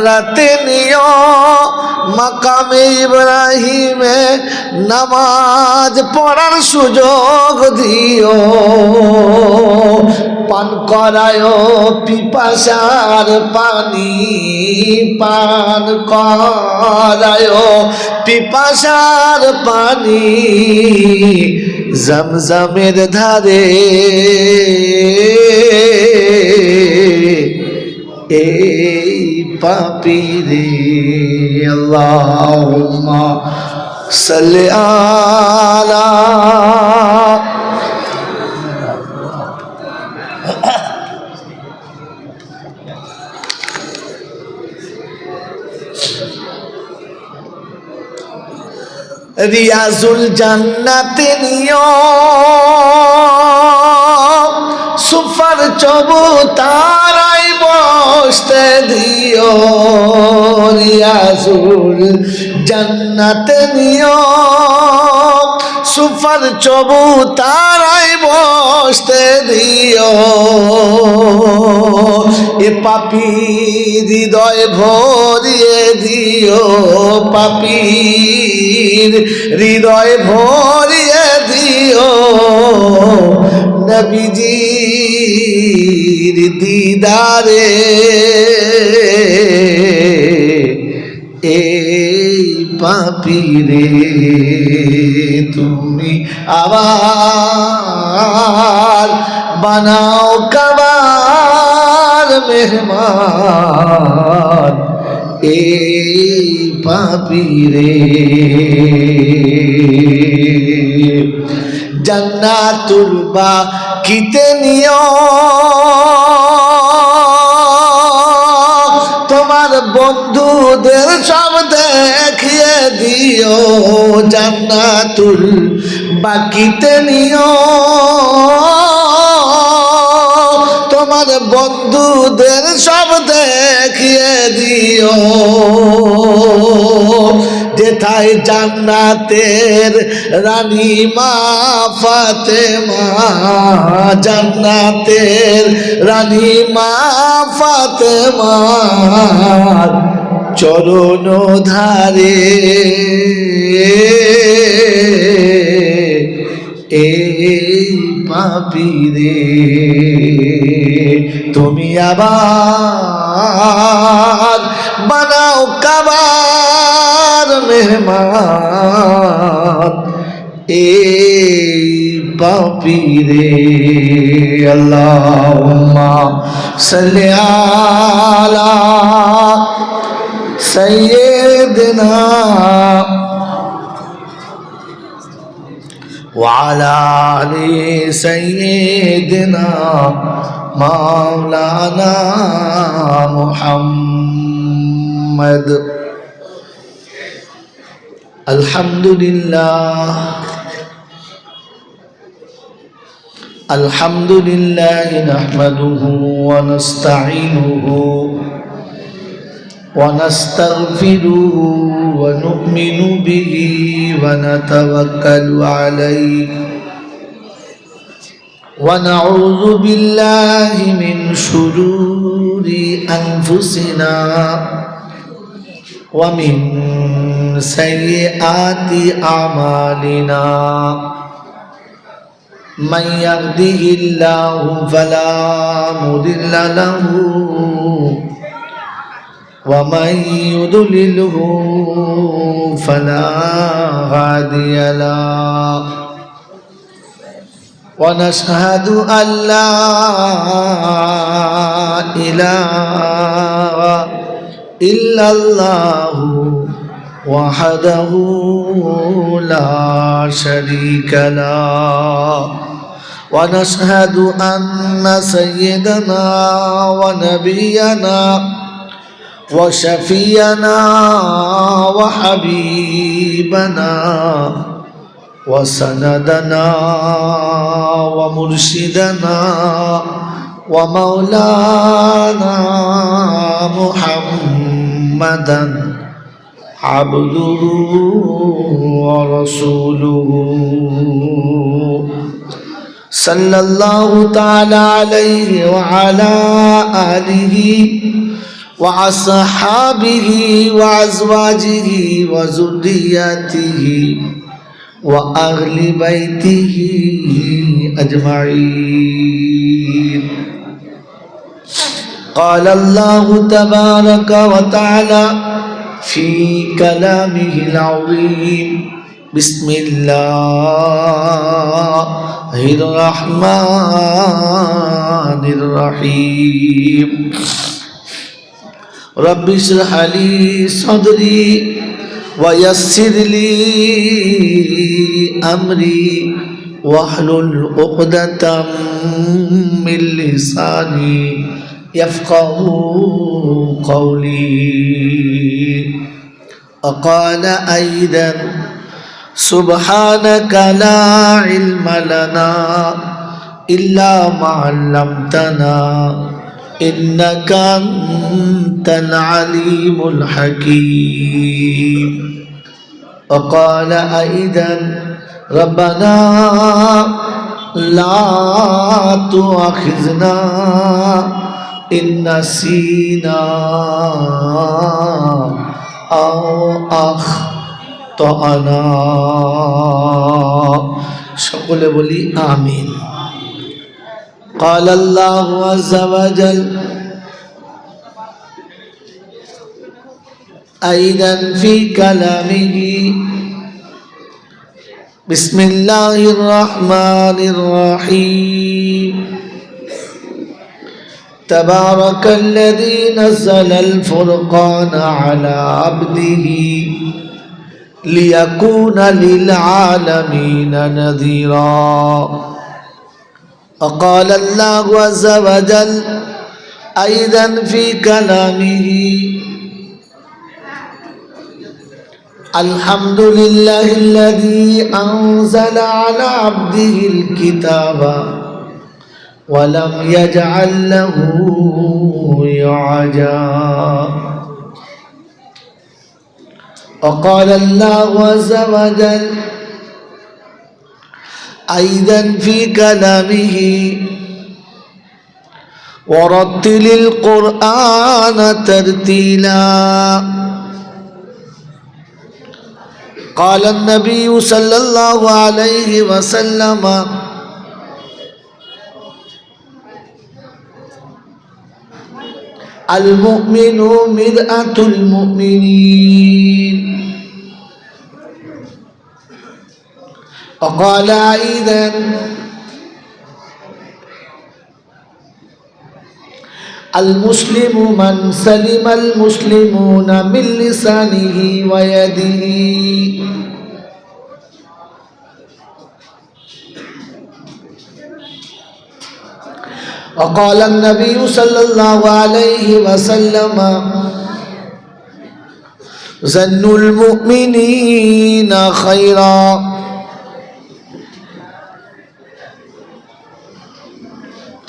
রাতে নিও মাকামে ইব্রাহিমে নামাজ পড়ার সুযোগ দিও, পান করায় পিপাসার পানি, পান করায় পিপাসার পানি জমজমের ধারে। এই পাপীরে আল্লাহুম্মা সাল্লি আলা রিয়াজুল জান্নাতে নিও সুফার চবুতারাই বসতে দিও, রিয়াজুল জান্নাতে নিও সুফার চবুতারাই বসতে দিও। এ পাপীর হৃদয় ভরিয়ে দিও, পাপীর হৃদয় ভরিয়ে দিও নবীজির দিদারে। এই পাপীরে তুমি আবার বানাও কাবার মেহমান। এই পাপীরে জান্নাতুল বাকিতে নিও তোমার বন্ধুদের সব দেখিয়ে দিও, জান্নাতুল বাকিতে নিও তোমার বন্ধুদের সব দেখিয়ে দিও। যেথায় জান্নাতের রানী মা ফাতেমা, জান্নাতের রানী মা ফাতেমার চরণ ধারে। এই পাপীরে তুমি আবার বানাও কাবার মেহমান। এই পাপীরে আল্লাহুম্মা সাল্লি আলা সাইয়্যিদিনা وعلى آل سيدنا مولانا محمد. الحمد لله الحمد لله نحمده ونستعينه ونستغفره ونؤمن به ونتوكل عليه ونعوذ بالله من شرور أنفسنا ومن سيئات أعمالنا. من يهده الله فلا مضل له ومن يضلله فلا هادي له. ونشهد أن لا إله إلا الله وحده لا شريك له. ونشهد أن سيدنا ونبينا وشفينا وحبيبنا وسندنا ومرشدنا ومولانا محمدا عبده ورسوله صلى الله تعالى عليه وعلى آله وأصحابه وأزواجه وذرياته وأهل بيته أجمعين. قال الله تبارك وتعالى في كلامه العظيم: بسم الله الرحمن الرحيم. رب اشرح لي صدري ويسر لي أمري واحلل عقدة من لساني يفقه قولي. وقال أيضا: سبحانك لا علم لنا إلا ما علمتنا إنك أنت العليم الحكيم. وقال أيضا: ربنا لا تؤاخذنا إن نسينا أو أخطأنا. সকলে বলি আমিন। قال الله عز وجل أيضا في كلامه: بسم الله الرحمن الرحيم. تبارك الذي نزل الفرقان على عبده ليكون للعالمين نذيرا. وقال الله عز وجل أيضا في كلامه: الحمد لله الذي أنزل على عبده الكتاب ولم يجعل له عوجا. وقال الله عز وجل أيضا في كلامه: ورتل القرآن ترتيلا. قال النبي صلى الله عليه وسلم: المؤمن مرآة المؤمنين. وقال أيضا: المسلم من سلم المسلمون من لسانه ويده. وقال النبي صلى الله عليه وسلم: ظن المؤمنين خيرا.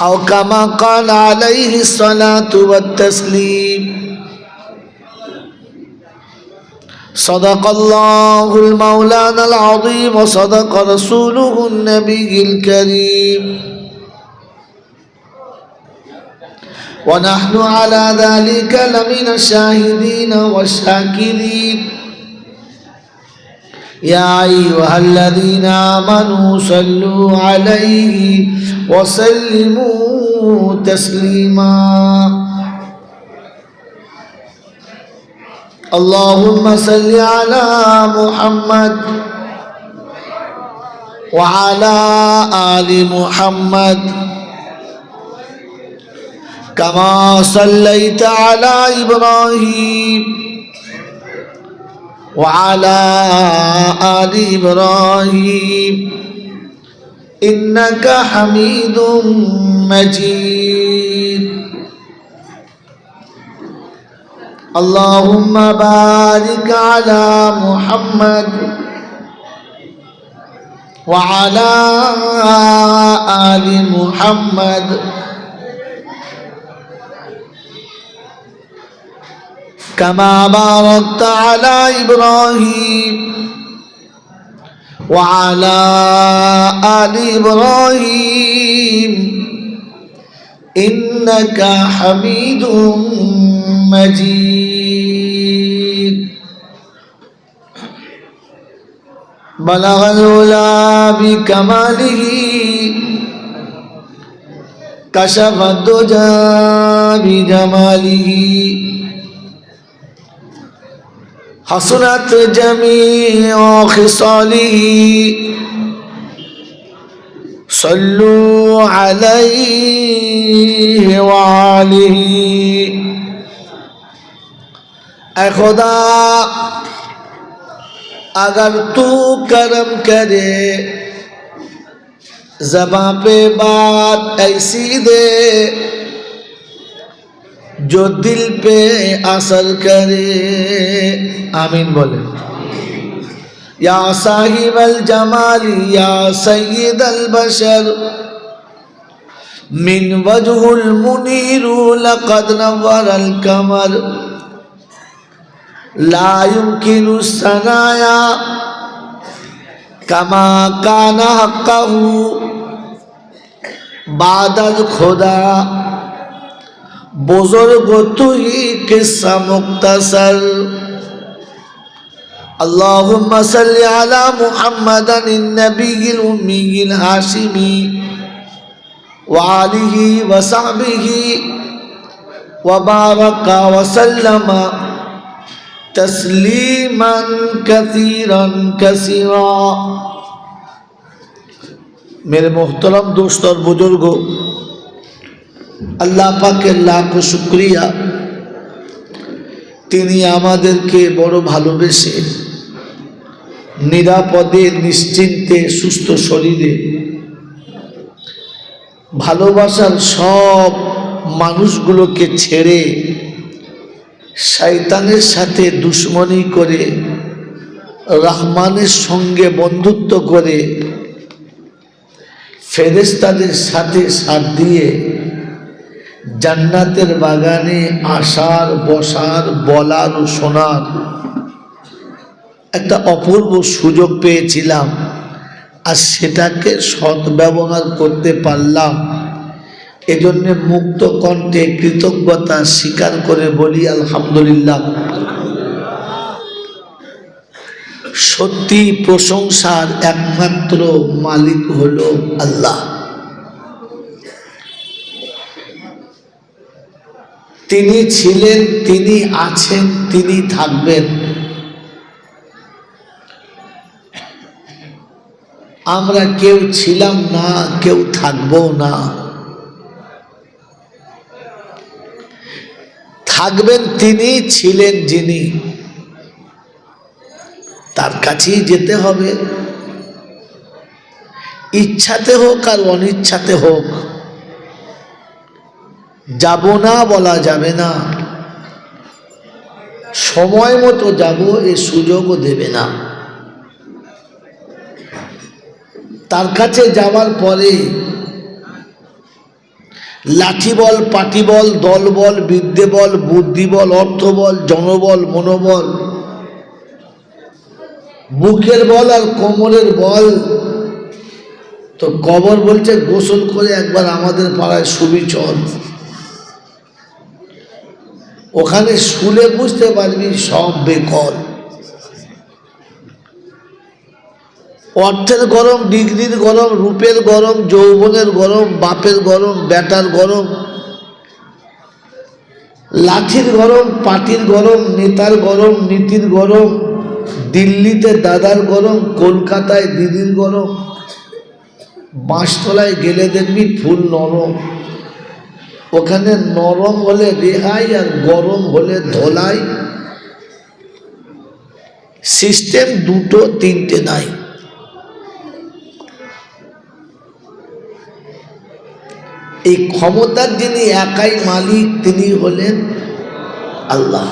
أو كما قال عليه الصلاة والتسليم. صدق الله المولانا العظيم وصدق رسوله النبي الكريم. ونحن على ذلك لمن الشاهدين والشاكرين. يا أيها الذين آمنوا صلوا عليه وسلموا تسليما. اللهم صل على محمد وعلى آل محمد كما صليت على إبراهيم وعلى آل إبراهيم إنك حميد مجيد. اللهم بارك على محمد وعلى آل محمد كما باركت على إبراهيم وعلى آل إبراهيم إنك حميد مجيد بلغ العلا بكماله كشف الدجى بجماله حسنت جميع خصاله صلوا عليه وآله اے خدا اگر تو کرم کرے زباں پہ بات ایسی دے جو دل پہ اثر کرے آمین بولے یا صاحب الجمال یا سید البشر من وجه المنیر لقد نور القمر لا يمكن الثنايا كما كان حقه بعد الخدا بزرگ تو ہی قصہ مختصر اللهم صل على محمد النبي الأمي الهاشمي وآله وصحبه وبارك وسلم تسلیما کثیرا کثیرا میرے محترم دوست اور بزرگوں আল্লাহ পাকের লাখ শুকরিয়া তিনি আমাদেরকে বড় ভালোবেসে নিরাপদে নিশ্চিন্তে সুস্থ শরীরে ভালোবাসার সব মানুষগুলোকে ছেড়ে শয়তানের সাথে দুশ্মনী করে রহমানের সঙ্গে বন্ধুত্ব করে ফেরেশতাদের সাথে সাথ দিয়ে জান্নাতের বাগানে আসার বসার বলার ও শোনার একটা অপূর্ব সুযোগ পেয়েছিলাম আর সেটাকে সদ্ব্যবহার করতে পারলাম এজন্য মুক্ত কণ্ঠে কৃতজ্ঞতা স্বীকার করে বলি আলহামদুলিল্লাহ। সত্যি প্রশংসার একমাত্র মালিক হলো আল্লাহ। তিনি ছিলেন, তিনি আছেন, তিনি থাকবেন। আমরা কেউ ছিলাম না, কেউ থাকবো না। থাকবেন তিনি, ছিলেন যিনি, তার কাছেই যেতে হবে, ইচ্ছাতে হোক আর অনিচ্ছাতে হোক। যাব না বলা যাবে না, সময় মতো যাব এ সুযোগও দেবে না। তার কাছে যাওয়ার পরে লাঠি বল, পাটি বল, দল বল, বিদ্যে বল, বুদ্ধি বল, অর্থ বল, জনবল, মনোবল, বুকের বল আর কোমরের বল তো কবর বলছে গোসল করে একবার আমাদের পাড়ায় শুবি চল। ওখানে শুলে বুঝতে পারবি সব বেকল। অর্থের গরম, ডিগ্রির গরম, রূপের গরম, যৌবনের গরম, বাপের গরম, বেটার গরম, লাঠির গরম, পাটির গরম, নেতার গরম, নীতির গরম, দিল্লিতে দাদার গরম, কলকাতায় দিদির গরম, বাঁশতলায় গেলে দেখবি ফুল নরম। ওখানে নরম হলে রেহাই আর গরম হলে ধোলাই। সিস্টেম দুটো তিনটে নাই। এই ক্ষমতার যিনি একাই মালিক তিনি হলেন আল্লাহ।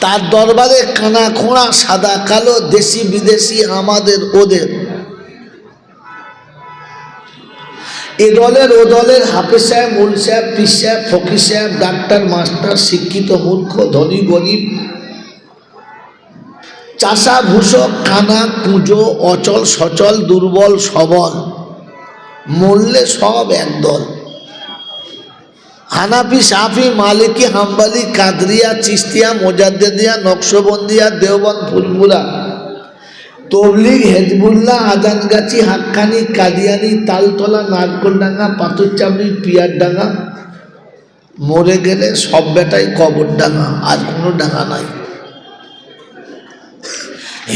তার দরবারে কানা খোঁড়া, সাদা কালো, দেশি বিদেশি, আমাদের ওদের, এ দলের ও দলের, হাফেজ সাহেব, মুল সাহেব, পীর সাহেব, ফকির সাহেব, ডাক্তার, মাস্টার, শিক্ষিত, মূর্খ, ধনী, গরিব, চাষা, ভূষক, কানা, কুঁজো, অচল, সচল, দুর্বল, সবল, মরলে সব একদল। হানাফি, শাফি, মালিকি, হাম্বলি, কাদরিয়া, চিশতিয়া, মোজাদ্দেদিয়া, নকশবন্দিয়া, দেওবন্দ, ফুরফুরা, তবলিগ, হেজবুল্লাহ, আজানগাছি, হাক্কানি, কাদিয়ানি, তালতলা, নারকলডাঙ্গা, পাথরচাবড়ি, পিয়ারডাঙ্গা, মরে গেলে সব বেটাই কবর ডাঙ্গা, আর কোনো ডাঙ্গা নাই।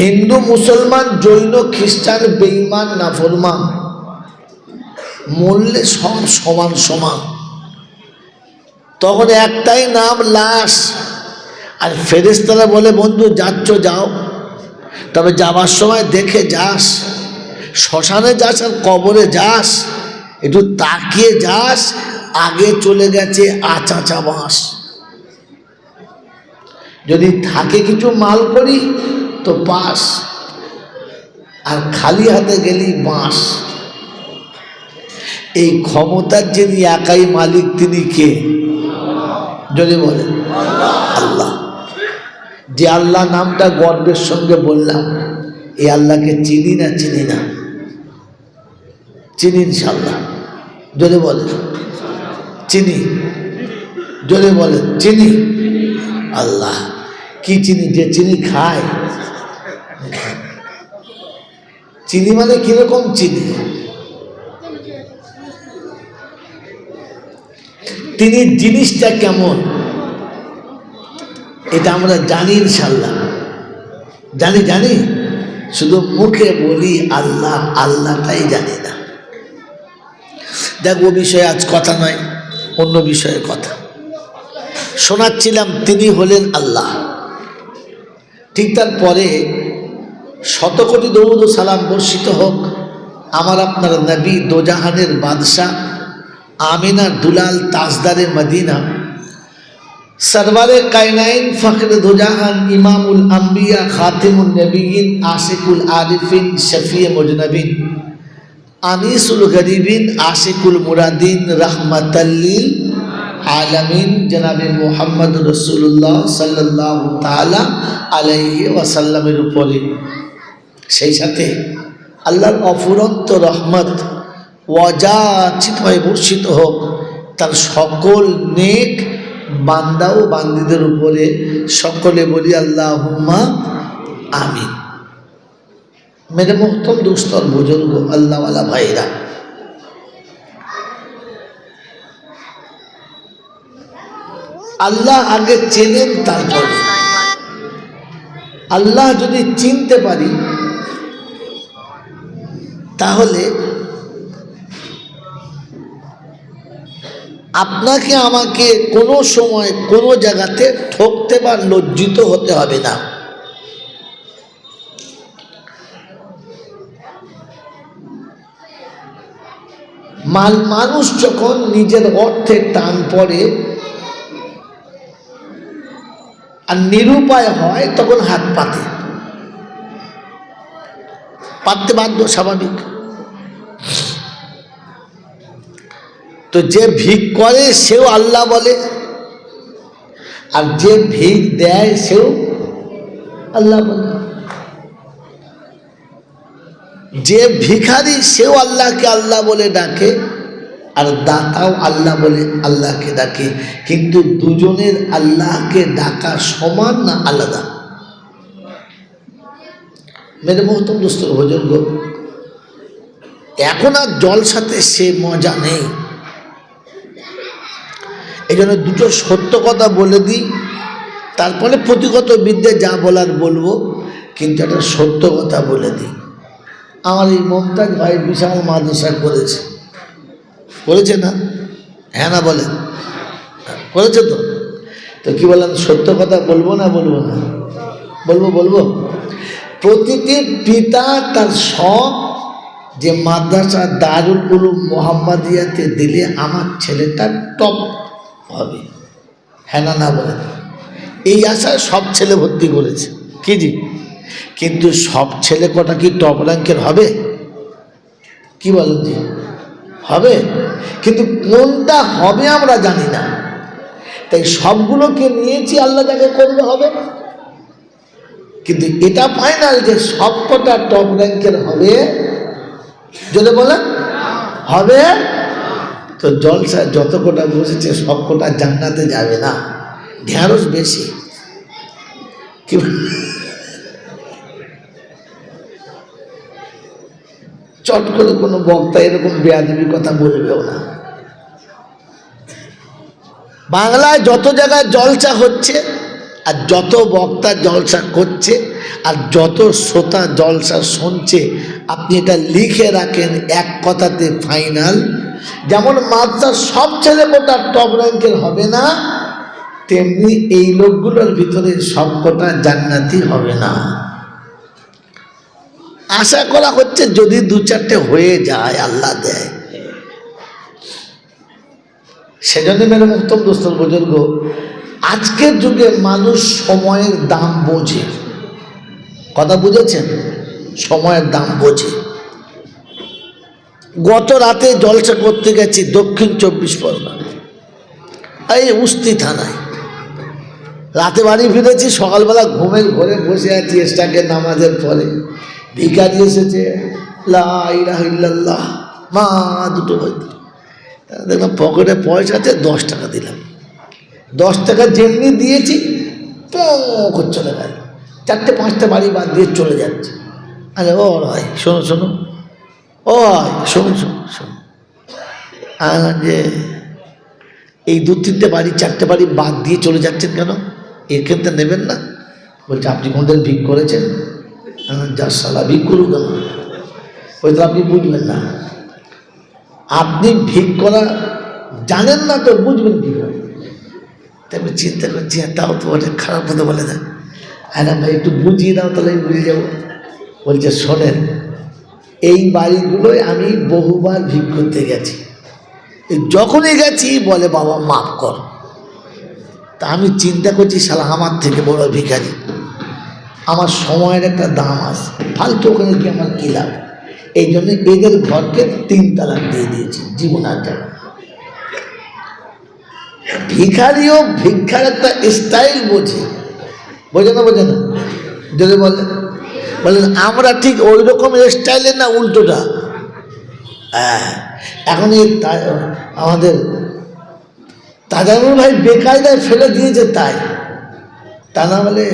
হিন্দু, মুসলমান, জৈন, খ্রিস্টান, বেঈমান, নাফরমান, মরলে সব সমান সমান। তখন একটাই নাম, লাশ। আর ফেরেশতারা বলে, বন্ধু যাচ্ছ যাও, তবে যাবার সময় দেখে যাস, শ্মশানে যাস আর কবরে যাস, একটু তাকিয়ে যাস, আগে চলে গেছে আচাচা বাঁশ। যদি থাকে কিছু মাল করি তো পাস, আর খালি হাতে গেলি বাঁশ। এই ক্ষমতার যিনি একাই মালিক, তিনি কে? যদি বলেন আল্লাহ। যে আল্লাহ নামটা গর্বের সঙ্গে বললাম, এই আল্লাহকে চিনি না? চিনি না? চিনি ইনশাআল্লাহ। যদি বলেন চিনি, যদি বলেন চিনি। আল্লাহ কি চিনি? যে চিনি খায়। চিনি মানে কিরকম চিনি? তিনি জিনিসটা কেমন এটা আমরা জানি ইনশাআল্লাহ। জানি শুধু মুখে বলি আল্লাহ, আল্লাহটাই জানি না। দেখ, ও বিষয়ে আজ কথা নয়, অন্য বিষয়ে কথা শোনাচ্ছিলাম। তিনি হলেন আল্লাহ। ঠিক তারপরে শতকোটি দরুদ ও সালাম বর্ষিত হোক আমার আপনার নবী, দোজাহানের বাদশাহ, আমিনার দুলাল, তাজদারে মদিনা, সরওয়ারে কায়নাইন, ফখরে দোজাহান, ইমামুল আম্বিয়া, খাতিমুন নবীন, আশিকুল আরিফিন, শফিয়ে মুজনবিন, আনিসুল গরিবিন, আশিকুল মুরাদিন, রহমাতাল্লিল আলামিন, জনাবে মুহাম্মদ রাসূলুল্লাহ সাল্লাল্লাহু তাআলা আলাইহি ওয়াসাল্লামের উপরে, সেই সাথে আল্লাহর অফুরন্ত রহমত অযাচিতভাবে বর্ষিত হোক তার সকল নেক বান্দা ও বান্দীদের উপরে। সকলে বলি আল্লাহুম্মা আমিন। মেরে মোহতরম দুস্তর বুজুর্গ, আল্লাহওয়ালা ভাইরা, আল্লাহ আগে চেনেন, তারপরে আল্লাহ যদি চিনতে পারি তাহলে আপনাকে আমাকে কোনো সময় কোনো জায়গাতে ঠকতে বা লজ্জিত হতে হবে না। মানুষ যখন নিজের অর্থে টান পড়ে আর নিরুপায় হয়, তখন হাত পাততে বাধ্য, স্বাভাবিক। তো যে ভিক করে সেও আল্লাহ বলে, আর যে ভিক দেয় সেও আল্লাহ বলে। যে ভিখারি সেও আল্লাহকে আল্লাহ বলে ডাকে, আর দাতাও আল্লাহ বলে আল্লাহকে ডাকে। কিন্তু দুজনের আল্লাহকে ডাকা সমান না আলাদা? মেরে মোহতরম দোস্তর বুজুর্গ, এখন আর জলসাতে সে মজা নেই। এই জন্য দুটো সত্য কথা বলে দিই, তারপরে প্রতিগত বিদ্যে যা বলার বলবো, কিন্তু একটা সত্য কথা বলে দিই। আমার এই মমতাজ ভাই বিশাল মাদ্রাসা করেছে না? হ্যাঁ না বলেন? করেছে তো? তো কি বলেন, সত্য কথা বলবো না? বলবো। প্রতিটি পিতা তার শখ যে মাদ্রাসা দারুল উলুম মোহাম্মদিয়াতে দিলে আমার ছেলেটা টপ হবে। হ্যাঁ না বলেন? এই আশায় সব ছেলে ভর্তি করেছে। কি জি? কিন্তু সব ছেলে কটা কি টপ র্যাঙ্কের হবে? কি বলেন জি? হবে, কিন্তু কোনটা হবে আমরা জানি না। তাই সবগুলোকে নিয়েছি, আল্লাহ যাকে করবে হবে। কিন্তু এটা ফাইনাল যে সব কটা টপ র্যাঙ্কের হবে। যদি বলেন হবে। তো জলসা যত কোটা বসেছে সব কোটা জান্নাতে যাবে না, ঢেঁড়স বেশি। কি চট করে কোনো বক্তা এরকম বেয়াদবি কথা বলবেও না। বাংলায় যত জায়গায় জলসা হচ্ছে আর যত বক্তা জলসা করছে আর যত শ্রোতা জলসা শুনছে, আপনি এটা লিখে রাখেন এক কথাতে ফাইনাল, যেমন মাদ্রাসার সব ছেলে কোটা টপ র্যাঙ্কের হবে না, তেমনি এই লোকগুলোর ভিতরে সব কোটা জান্নাতি হবে না। আশা করা হচ্ছে যদি দু চারটে হয়ে যায়, আল্লাহ দেয়। সেজন্য মেরে মুক্তম দোস্তর বুজুর্গ, আজকের যুগে মানুষ সময়ের দাম বোঝে। কথা বুঝেছেন? সময়ের দাম বোঝে। গত রাতে জলসা করতে গেছি দক্ষিণ 24 পরগনা, এই উস্তি থানায়। রাতে বাড়ি ফিরেছি, সকালবেলা ঘুমের ঘরে বসে আছি এস্টাকের নামাজের পরে। ভিখারি এসেছে, লা ইলাহা ইল্লাল্লাহ, মা দুটো বলতে দেখলাম পকেটে পয়সা আছে, 10 টাকা দিলাম। 10 টাকা যেমনি দিয়েছি করে চলে গেল। 4-5টা বাড়ি বাদ দিয়ে চলে যাচ্ছে। আরে ও ভাই শোনো শোনো, ও ভাই শোনো শোনো শোনো, যে এই 2-3টে বাড়ি 4টে বাড়ি বাদ দিয়ে চলে যাচ্ছেন কেন? এর কিন্তু নেবেন না। বলছে আপনি কোনদিন ভিক করেছেন? যা সালা ভিক করুক কেন, ওই তো আপনি বুঝবেন না। আপনি ভিক করা জানেন না তো বুঝবেন কী করে? তারপর চিন্তা করছি, তাও তো অনেক খারাপ হতে বলে না। হ্যাঁ ভাই একটু বুঝিয়ে দাও, তাহলে আমি বুঝে যাবো। বলছে শোনেন, এই বাড়িগুলোয় আমি বহুবার ভিক করতে গেছি, যখনই গেছি বলে বাবা মাফ কর। তা আমি চিন্তা করছি শালা আমার থেকে বড় ভিখারি, আমার সময়ের একটা দাম আছে, ফালতু ওখানে কি আমার কী লাভ? এই জন্য এদের ঘরকে 3 তালাক দিয়ে দিয়েছি, জীবন আর যাবে। ভিখারিও ভিক্ষার একটা স্টাইল বোঝে, বোঝে না? বোঝে না? যদি বলেন আমরা ঠিক ওই রকম স্টাইলের না, উল্টোটা। হ্যাঁ, এখন আমাদের তাজানুর ভাই বেকায়দায় ফেলে দিয়েছে, তাই তা না হলে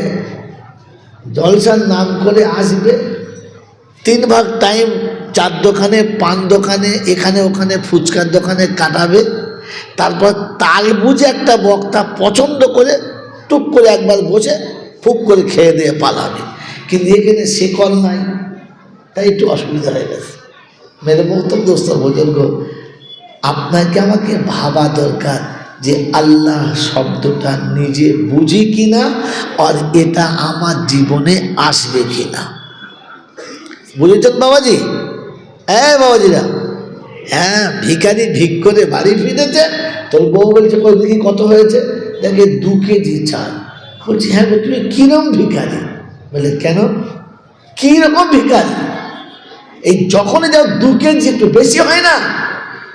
জলসার নাম করে আসবে, 3 ভাগ টাইম চার দোকানে, পান দোকানে, এখানে ওখানে ফুচকার দোকানে কাটাবে। তারপর তাল বুঝে একটা বক্তা পছন্দ করে টুক করে একবার বসে ফুক করে খেয়ে দিয়ে পালাবে। কিন্তু এখানে শেকল নাই, তাই একটু অসুবিধা হয়ে গেছে। মেরে বক্তব্য দোস্ত বুজুর্গ, আপনাকে আমাকে ভাবা দরকার যে আল্লাহ শব্দটা নিজে বুঝি কিনা, আর এটা আমার জীবনে আসবে কিনা। বুঝেছেন বাবাজি? হ্যাঁ বাবাজিরা, হ্যাঁ ভিখারি ভিক করে বাড়ি ফিরেছে, তোর বউ বলছে কই দেখি কত হয়েছে, দেখে 2 কেজি চাল। বলছি হ্যাঁ তুমি কিরকম ভিখারি? বলে কেন, কীরকম ভিখারি? এই যখনই যাও 2 কেজি একটু বেশি হয় না?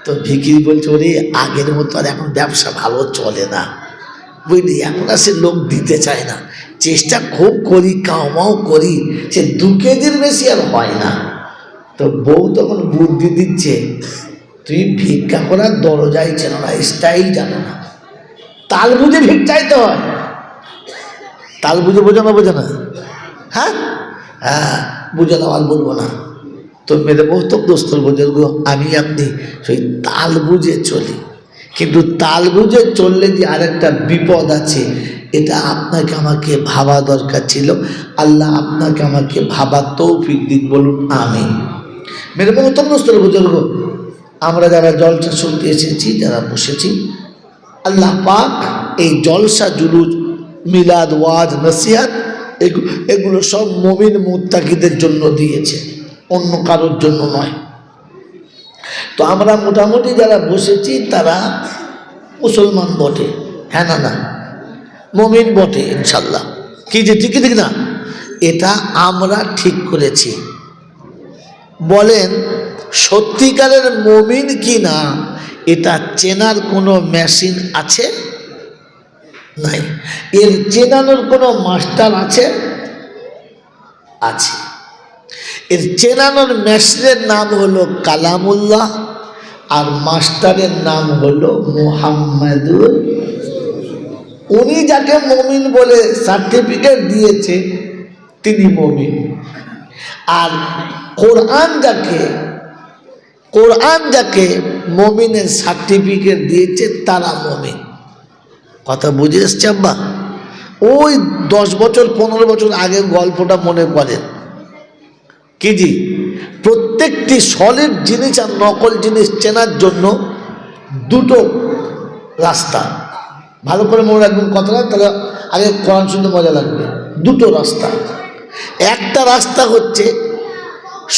তো ভিখিরি বলছে ওরে আগের মতো আর এখন ব্যবসা ভালো চলে না, বুঝলি, এখন আর সে লোক দিতে চায় না। চেষ্টা খুব করি, কামাও করি, সে 2 কেজির বেশি আর হয় না। তো বউ তখন বুদ্ধি দিচ্ছে, তুই ভিক্ষা করার দরজাই চেনো না, স্টাইল জানো না, তাল বুঝে ভিক চাইতে হয়। তাল বুঝে বোঝো না? বোঝো না? হ্যাঁ হ্যাঁ বুঝে না, আর বলবো না। তো মেরে বহুতক দোস্তর বুজুর্গ, আমি আপনি সেই তাল বুঝে চলি, কিন্তু তাল বুঝে চললে যে আরেকটা বিপদ আছে, এটা আপনাকে আমাকে ভাবা দরকার ছিল। আল্লাহ আপনাকে আমাকে ভাবার তৌফিক দিন, বলুন আমিন। মেরে বহুতক দোস্তর বুজুর্গ, আমরা যারা জলসা শুনতে এসেছি, যারা বসেছি, আল্লাহ পাক এই জলসা জুলুস, মিলাদ, ওয়াজ, নসিহত, এগুলো সব মুমিন মুত্তাকিদের জন্য দিয়েছে, অন্য কারোর জন্য নয়। তো আমরা মোটামুটি যারা বসেছি তারা মুসলমান বটে, হ্যাঁ না না, মুমিন বটে ইনশাল্লাহ। কি যে ঠিক ঠিক না? এটা আমরা ঠিক করেছি। বলেন সত্যিকারের মুমিন কি না, এটা চেনার কোনো মেশিন আছে? নাই। এর চেনানোর কোনো মাস্টার আছে? আছে। এর চেনানোর মেশিনের নাম হলো কালামুল্লাহ, আর মাস্টারের নাম হলো মুহাম্মাদুর। উনি যাকে মুমিন বলে সার্টিফিকেট দিয়েছে তিনি মুমিন। আর কোরআন যাকে মুমিনের সার্টিফিকেট দিয়েছে তারা মুমিন। কথা বুঝে এসছে আব্বা? ওই 10 বছর 15 বছর আগের গল্পটা মনে করেন কি জি? প্রত্যেকটি সলিড জিনিস আর নকল জিনিস চেনার জন্য দুটো রাস্তা। ভালো করে মনে রাখবেন কথাটা, তাহলে আগে কোরআন শুনতে মজা লাগবে। দুটো রাস্তা। একটা রাস্তা হচ্ছে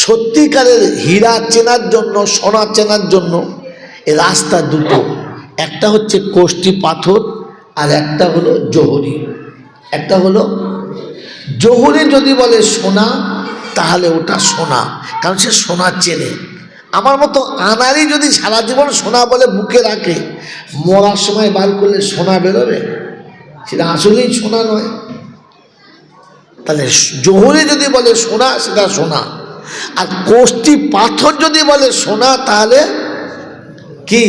সত্যিকারের হীরা চেনার জন্য, সোনা চেনার জন্য এই রাস্তা দুটো। একটা হচ্ছে কোষ্টি পাথর আর একটা হলো জহরি। একটা হলো জহরি, যদি বলে সোনা তাহলে ওটা সোনা, কারণ সে সোনা চেনে। আমার মতো আনারি যদি সারা জীবন সোনা বলে বুকে রাখে, মরার সময় বার করলে সোনা বেরোবে? সেটা আসলেই সোনা নয়। তাহলে জহরি যদি বলে সোনা সেটা সোনা, আর কোষ্টি পাথর যদি বলে সোনা তাহলে কি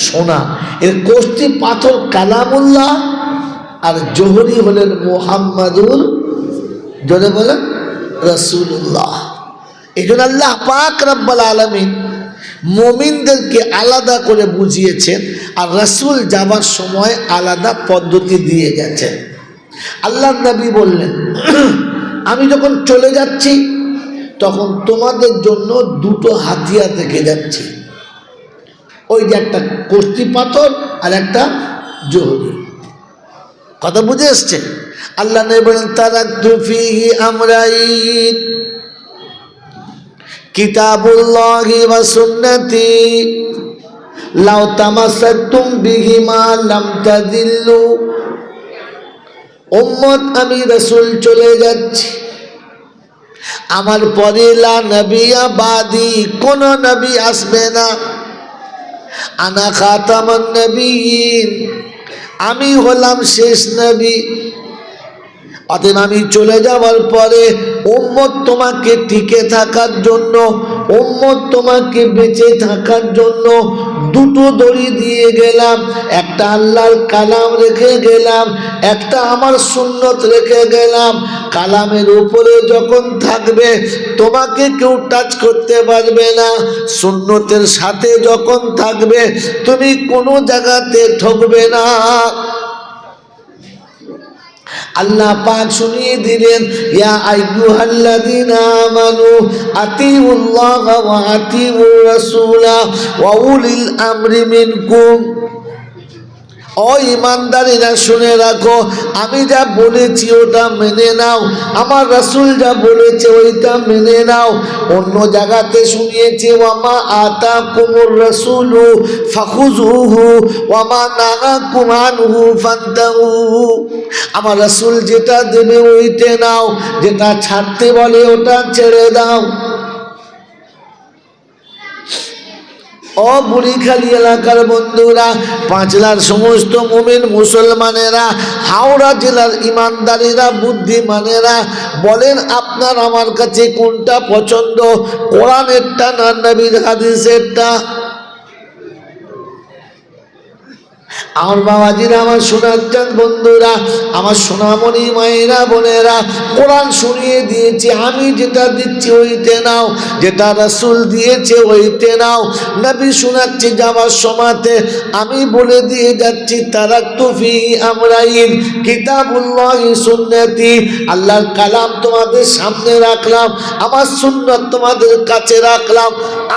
সোনা। এর কোষ্টি পাথর কালামুল্লাহ আর জহরি হলেন মুহাম্মাদুর, জোরে বলেন রাসূলুল্লাহ। এই জন্য আল্লাহ পাক রব্বুল আলামিন মুমিনদেরকে আলাদা করে বুঝিয়েছেন, আর রাসূল যাবার সময় আলাদা পদ্ধতি দিয়ে গেছেন। আল্লাহ নবী বললেন, আমি যখন চলে যাচ্ছি তখন তোমাদের জন্য দুটো হাতিয়ার রেখে যাচ্ছি। ওই যে একটা কোষ্টি পাথর আর একটা জহরি। কথা বুঝে এসছে? আল্লাহ নবী বলেন, তারাকতু ফীহি আমরাইন কিতাবুল্লাহি ওয়া সুন্নতি লাউ তামাসসাকতুম বিহিমা লাম তাযিল্লু। উম্মত, আমি রাসূল চলে যাচ্ছি, আমার পরে লা নবিয়া বাদি, কোন নবী আসবে না। আনা খাতামুন নবিয়্যিন, আমি হলাম শেষ নবী। অতএব আমি চলে যাওয়ার পরে উম্মত তোমাকে টিকে থাকার জন্য, উম্মত তোমাকে বেঁচে থাকার জন্য দুটো দড়ি দিয়ে গেলাম। একটা আল্লাহর কালাম রেখে গেলাম, একটা আমার সুন্নত রেখে গেলাম। কালামের উপরে যখন থাকবে তোমাকে কেউ টাচ করতে পারবে না, সুন্নতের সাথে যখন থাকবে তুমি কোনো জায়গাতে ঠকবে না। আল্লাহ পাক শুনিয়ে দিলেন, ইয়া আইয়ুহাল্লাযীনা আমানু আতিউল্লাহ ওয়া আতিউর রাসূলা ওয়া উলিল আমরি মিনকুম। ও ইমানদারেরা শুনে রাখো, আমি যা বলেছি ওটা মেনে নাও, আমার রাসূল যা বলেছে ওইটা মেনে নাও। অন্য জায়গাতে শুনিয়েছে, ওয়ামা আতাকুমুর রাসূলু ফাখুযুহু ওয়ামা নাহাকুম আনহু ফান্তাহু। আমার রাসূল যেটা দেবে ওইটা নাও, যেটা ছাড়তে বলে ওটা ছেড়ে দাও। ও বুড়িখালি এলাকার বন্ধুরা, পাঁচলার সমস্ত মুমিন মুসলমানেরা, হাওড়া জেলার ইমানদারেরা, বুদ্ধিমানেরা, বলেন আপনার আমার কাছে কোনটা পছন্দ, কোরআনেরটা না নবীর হাদিসেরটা? আমার বাবাজিরা, আমার সোনার চাঁদ বন্ধুরা, আমার সোনামণি মায়েরা, বোনেরা, কোরআন শুনিয়ে দিয়েছে, আমি যেটা দিচ্ছি ওইতে নাও, যেটা রাসূল দিয়েছে ওইতে নাও। নবী শোনাচ্ছে যাওয়ার সময়তে, আমি বলে দিয়ে যাচ্ছি, তারাকতু ফীহি আমরাইন কিতাবুল্লাহি সুন্নতি। আল্লাহর কালাম তোমাদের সামনে রাখলাম, আমার সুন্নাত তোমাদের কাছে রাখলাম।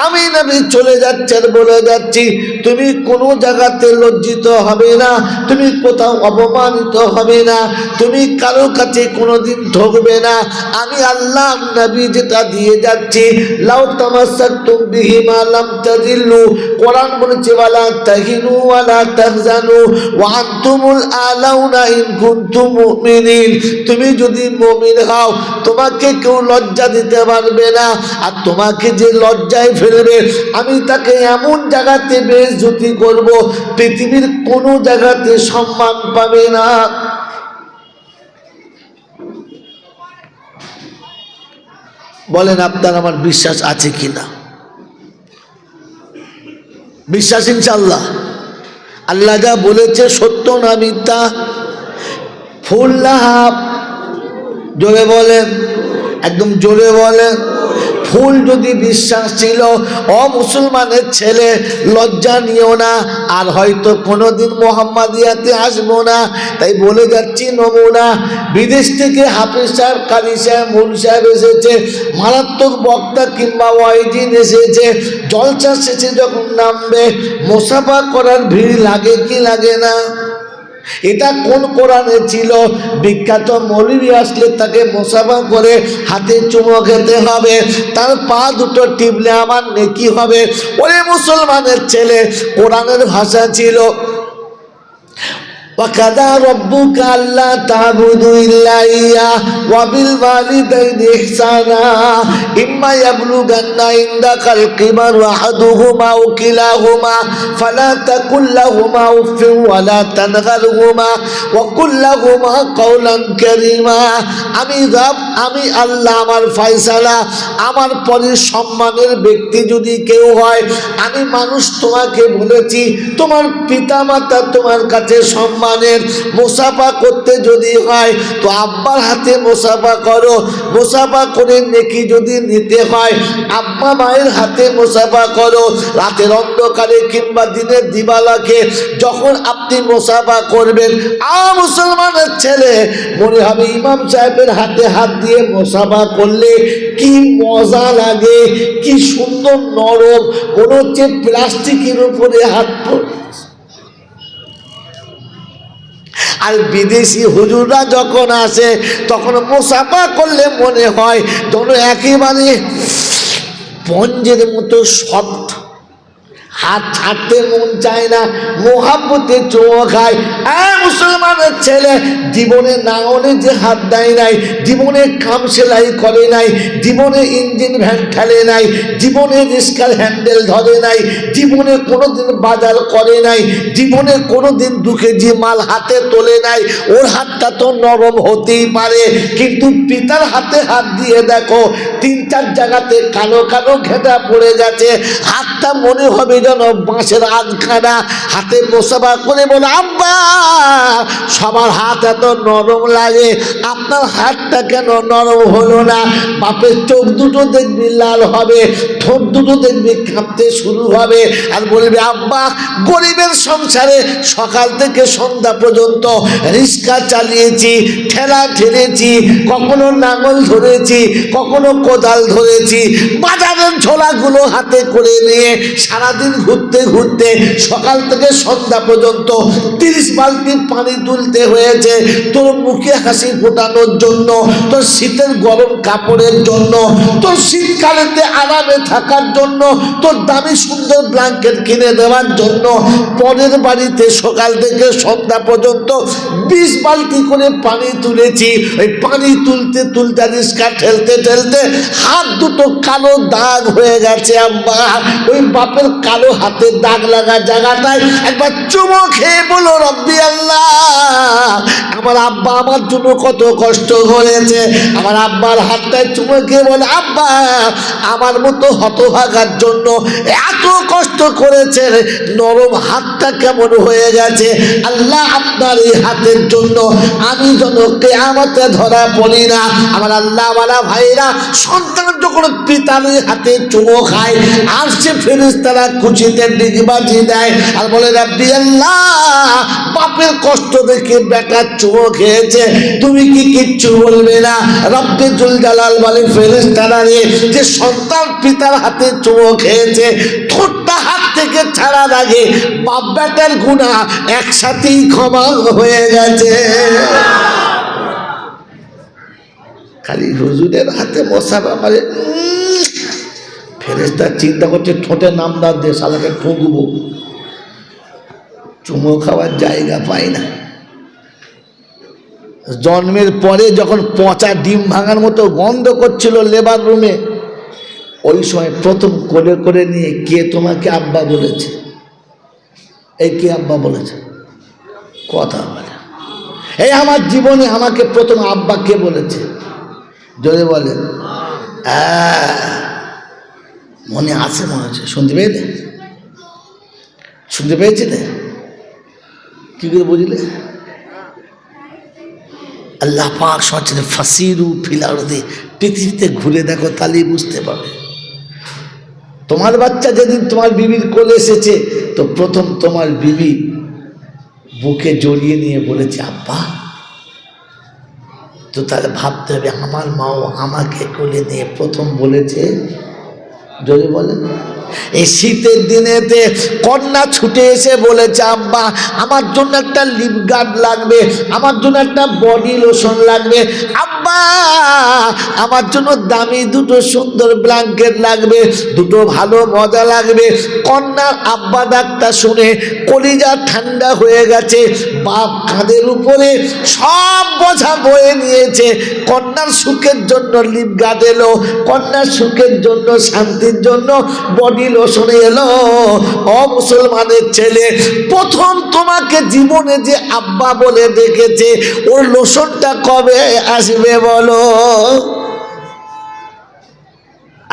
আমি নবী চলে যাচ্ছি আর বলে যাচ্ছি, তুমি কোনো জায়গাতে লজ্জিত হবে না, তুমি কোথাও অপমানিত হবে না, তুমি কারো কাছে কোনোদিন ঠকবে না। আমি আল্লাহ নবী যেটা দিয়ে যাচ্ছি, লাউ তামাসসাকতুম বিহিমা লাম তাযিল্লু। কোরআন বলেছে, ওয়ালা তাহিনু ওয়ালা তাহজানু ওয়া আনতুমুল আলাউনা ইন কুনতুম মুমিনিন। তুমি যদি মুমিন হও তোমাকে কেউ লজ্জা দিতে পারবে না, আর তোমাকে যে লজ্জায় ফেলবে আমি তাকে এমন জায়গাতে বেইজ্জতি করব পৃথিবীর কোনো জায়গাতে সম্মান পাবে না। বলেন আপনার আমার বিশ্বাস আছে কিনা? বিশ্বাস ইনশাআল্লাহ? আল্লাহ যা বলেছে সত্য না মিথ্যা? ফুল না হাফ? জোরে বলেন, একদম জোরে বলেন। ফুল যদি বিশ্বাস ছিল, ও মুসলমানের ছেলে লজ্জা নিও না, আর হয়তো কোনোদিন মোহাম্মদিয়াতে আসবো না। তাই বলে যাচ্ছি নমুনা, বিদেশ থেকে হাফেজ সাহেব, কারি সাহেব, মুল সাহেব এসেছে, মারাত্মক বক্তা কিংবা ওয়াইজিন এসেছে, জলসা শেষে যখন নামবে মুসাফা করার ভিড় লাগে কি লাগে না? এটা কোন কোরআনে ছিল? বিখ্যাত মৌলবি আসলে তাকে মুসাফা করে হাতে চুমো খেতে হবে, তার পা দুটো টিপলে আমার নেকি হবে। ওরে মুসলমানের ছেলে, কোরআনের ভাষা ছিল وَقَضَى رَبُّكَ أَلَّا تَعْبُدُوا إِلَّا إِيَّاهُ وَبِالْوَالِدَيْنِ إِحْسَانًا إِمَّا يَبْلُغَنَّ عِندَكَ الْكِبَرَ أَحَدُهُمَا أَوْ كِلَاهُمَا فَلَا تَقُل لَّهُمَا أُفٍّ وَلَا تَنْهَرْهُمَا وَقُل لَّهُمَا قَوْلًا كَرِيمًا। আমি রব, আমি আল্লাহ, আমার ফয়সালা, আমার পরে সম্মানের ব্যক্তি যদি কেউ হয়, আমি মানুষ তোমাকে বলেছি তোমার পিতামাতা তোমার কাছে সম্মানের। মুসাফা করতে যদি হয় তো আব্বার হাতে মুসাফা করো, মুসাফা করে নেকি যদি নিতে হয় আব্বা মায়ের হাতে মুসাফা করো। রাতের অন্ধকারে কিংবা দিনের দিবালাকে যখন আপনি মুসাফা করবেন, মুসলমানের ছেলে, মনে হবে ইমাম সাহেবের হাতে হাত দিয়ে মুসাফা করলে কি মজা লাগে, কি সুন্দর নরম, মনে হচ্ছে প্লাস্টিকের উপরে হাত পড়ে। আর বিদেশি হুজুররা যখন আসে তখন মুসাফা করলে মনে হয় যেন একেবারে পঞ্জের মতো সফট, হাত ছাড়তে মন চায় না, মোহাব্বতে চুমো খায়। মুসলমানের ছেলে, জীবনে নাঙলে যে হাত দেয় নাই, জীবনে কাম সেলাই করে নাই, জীবনে ইঞ্জিন ভ্যান ঠেলে নাই, জীবনে রিস্কার হ্যান্ডেল ধরে নাই, জীবনে কোনোদিন বাজার করে নাই, জীবনে কোনোদিন 2 কেজি মাল হাতে তোলে নাই। ওর হাতটা তো নরম হতেই পারে, কিন্তু পিতার হাতে হাত দিয়ে দেখো 3-4 জায়গাতে কালো কালো ঘেঁটা পড়ে গেছে, হাতটা মনে হবে যেন বাঁশের আধখানা। হাতে মুসাফা করে বলে, আব্বা সবার হাত এত নরম লাগে, আপনার হাতটা কেন নরম হলো না? বাপের চোখ দুটো দেখবি লাল হবে, ঠোঁট দুটো দেখবি কাঁপতে শুরু হবে, আর বলবে আব্বা গরিবের সংসারে সকাল থেকে সন্ধ্যা পর্যন্ত রিক্সা চালিয়েছি, ঠেলা ঠেলেছি, কখনো নাঙল ধরেছি, কখনো কোদাল ধরেছি, বাজারের ঝোলাগুলো হাতে করে নিয়ে সারাদিন ঘুরতে ঘুরতে সকাল থেকে সন্ধ্যা পর্যন্ত 30 বালতি পানি তুলতে হয়েছে তোর মুখে হাসি ফোটানোর জন্য, তোর শীতের গরম কাপড়ের জন্য, তোর শীতকালেতে আরামে থাকার জন্য, তোর দামি সুন্দর ব্ল্যাঙ্কেট কিনে দেওয়ার জন্য। পরের বাড়িতে সকাল থেকে সন্ধ্যা পর্যন্ত 20 বালতি করে পানি তুলেছি। ওই পানি তুলতে তুলতে রিস্কা ঠেলতে ঠেলতে হাত দুটো কালো দাগ হয়ে গেছে আব্বা। ওই বাপের কালো হাতের দাগ লাগা জায়গাটায় একবার চুমো খেয়ে বলো রব্বি আল্লাহ, আমার আব্বা আমার জন্য কত কষ্ট করেছে। আমার আব্বার হাতটায় চুমো খেয়ে বলে, আব্বা আমার মতো হতভাগার জন্য এত কষ্ট করেছে, নরম হাতটা কেমন হয়ে গেছে। আল্লাহ আপনার এই হাতের জন্য আমি যেন কিয়ামতে ধরা পড়ি না। আমার আল্লাহ ওয়ালা ভাইরা, সন্তান যখন পিতার হাতে চুমো খায় আর সে ফেরেশতারা খুশিতে ডিগবাজি দেয় আর বলে রাব্বি আল্লাহ, বাপের কষ্ট দেখে বেটা চুমো খেয়েছে, তুমি কি কিচ্ছু বলবে না? রব্বে জুল জালাল বলে ফেরেশতারা রে, যে সন্তান পিতার হাতে চুমো খেয়েছে ঠোঁটটা হাত থেকে ছাড়ার আগে বাপ বেটার গুনাহ একসাথেই ক্ষমা হয়ে গেছে। খালি হুজুরের হাতে মুসাফা করে, ফেরেশতা চিন্তা করছে ঠোঁটে নামদার দিয়ে শালাকে ঠুকবো, চুমো খাওয়ার জায়গা পাই না। জন্মের পরে যখন পচা ডিম ভাঙার মতো গন্ধ করছিল লেবার রুমে, ওই সময় প্রথম কোলে করে নিয়ে কে তোমাকে আব্বা বলেছে? এই কে আব্বা বলেছে? কথা বলে। এই আমার জীবনে আমাকে প্রথম আব্বা কে বলেছে? জোরে বলেন। মনে আছে, মনে হচ্ছে, শুনতে পেলে? শুনতে পেয়েছিলে? কি করে বুঝলে? আল্লাহ পাক শোনাচ্ছেন ফাসিরু ফিল আরদি, পৃথিবীতে ঘুরে দেখো, তাহলেই বুঝতে পারবে। তোমার বাচ্চা যেদিন তোমার বিবির কোলে এসেছে, তো প্রথম তোমার বিবি বুকে জড়িয়ে নিয়ে বলেছে আব্বা। তো তাহলে ভাবতে হবে আমার মাও আমাকে কোলে নিয়ে প্রথম বলেছে, যদি বলেন এই শীতের দিনেতে কন্যা ছুটে এসে বলেছে আব্বা আমার জন্য একটা লিপ গার্ড লাগবে, আমার জন্য একটা বডি লোশন লাগবে, আব্বা আমার জন্য দামি দুটো সুন্দর ব্ল্যাঙ্কেট লাগবে, দুটো ভালো মজা লাগবে। কন্যার আব্বা ডাকটা শুনে কলিজা ঠান্ডা হয়ে গেছে। বাপ কাঁধের উপরে সব বোঝা বয়ে নিয়েছে। কন্যার সুখের জন্য লিপ গার্ড এলো, কন্যার সুখের জন্য শান্তির জন্য বডি লোশন এলো। ও মুসলমানের ছেলে, প্রথম তোমাকে জীবনে যে আব্বা বলে ডেকেছে, ওর লোশনটা কবে আসবে বলো?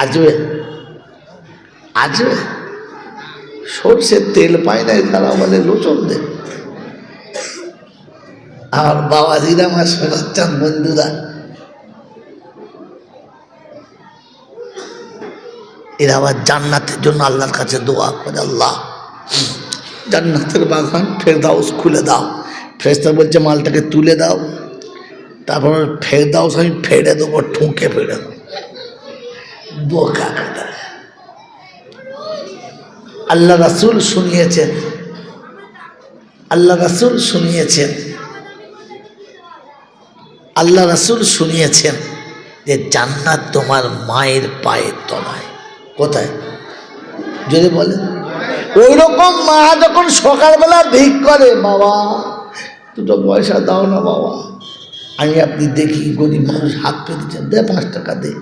আসবে? আসবে? সরষের তেল পায় না, তারা বলে লোশন দে। আর বাবাজিরা আমার শোনাচ্ছেন বন্ধুরা, এরা আবার জান্নাতের জন্য আল্লাহর কাছে দোয়া করে, আল্লাহ জান্নাতের বাগান ফেরদাউস খুলে দাও। ফেরেশতা বলছে মালটাকে তুলে দাও, তারপর ফেরদাউস আমি ফেড়ে দেবো, ঠুঁকে ফেড়ে দেবো। বোকা কথা। আল্লাহ রাসূল শুনিয়েছেন, আল্লাহ রাসূল শুনিয়েছেন, আল্লাহ রাসূল শুনিয়েছেন যে জান্নাত তোমার মায়ের পায়ের তলায়। কোথায়? যদি বলে ওই রকম মা যখন সকালবেলা ভিক করে, বাবা দুটো পয়সা দাও না বাবা, আমি আপনি দেখি গরিব মানুষ হাত পেতেছেন, দে 5 টাকা দে,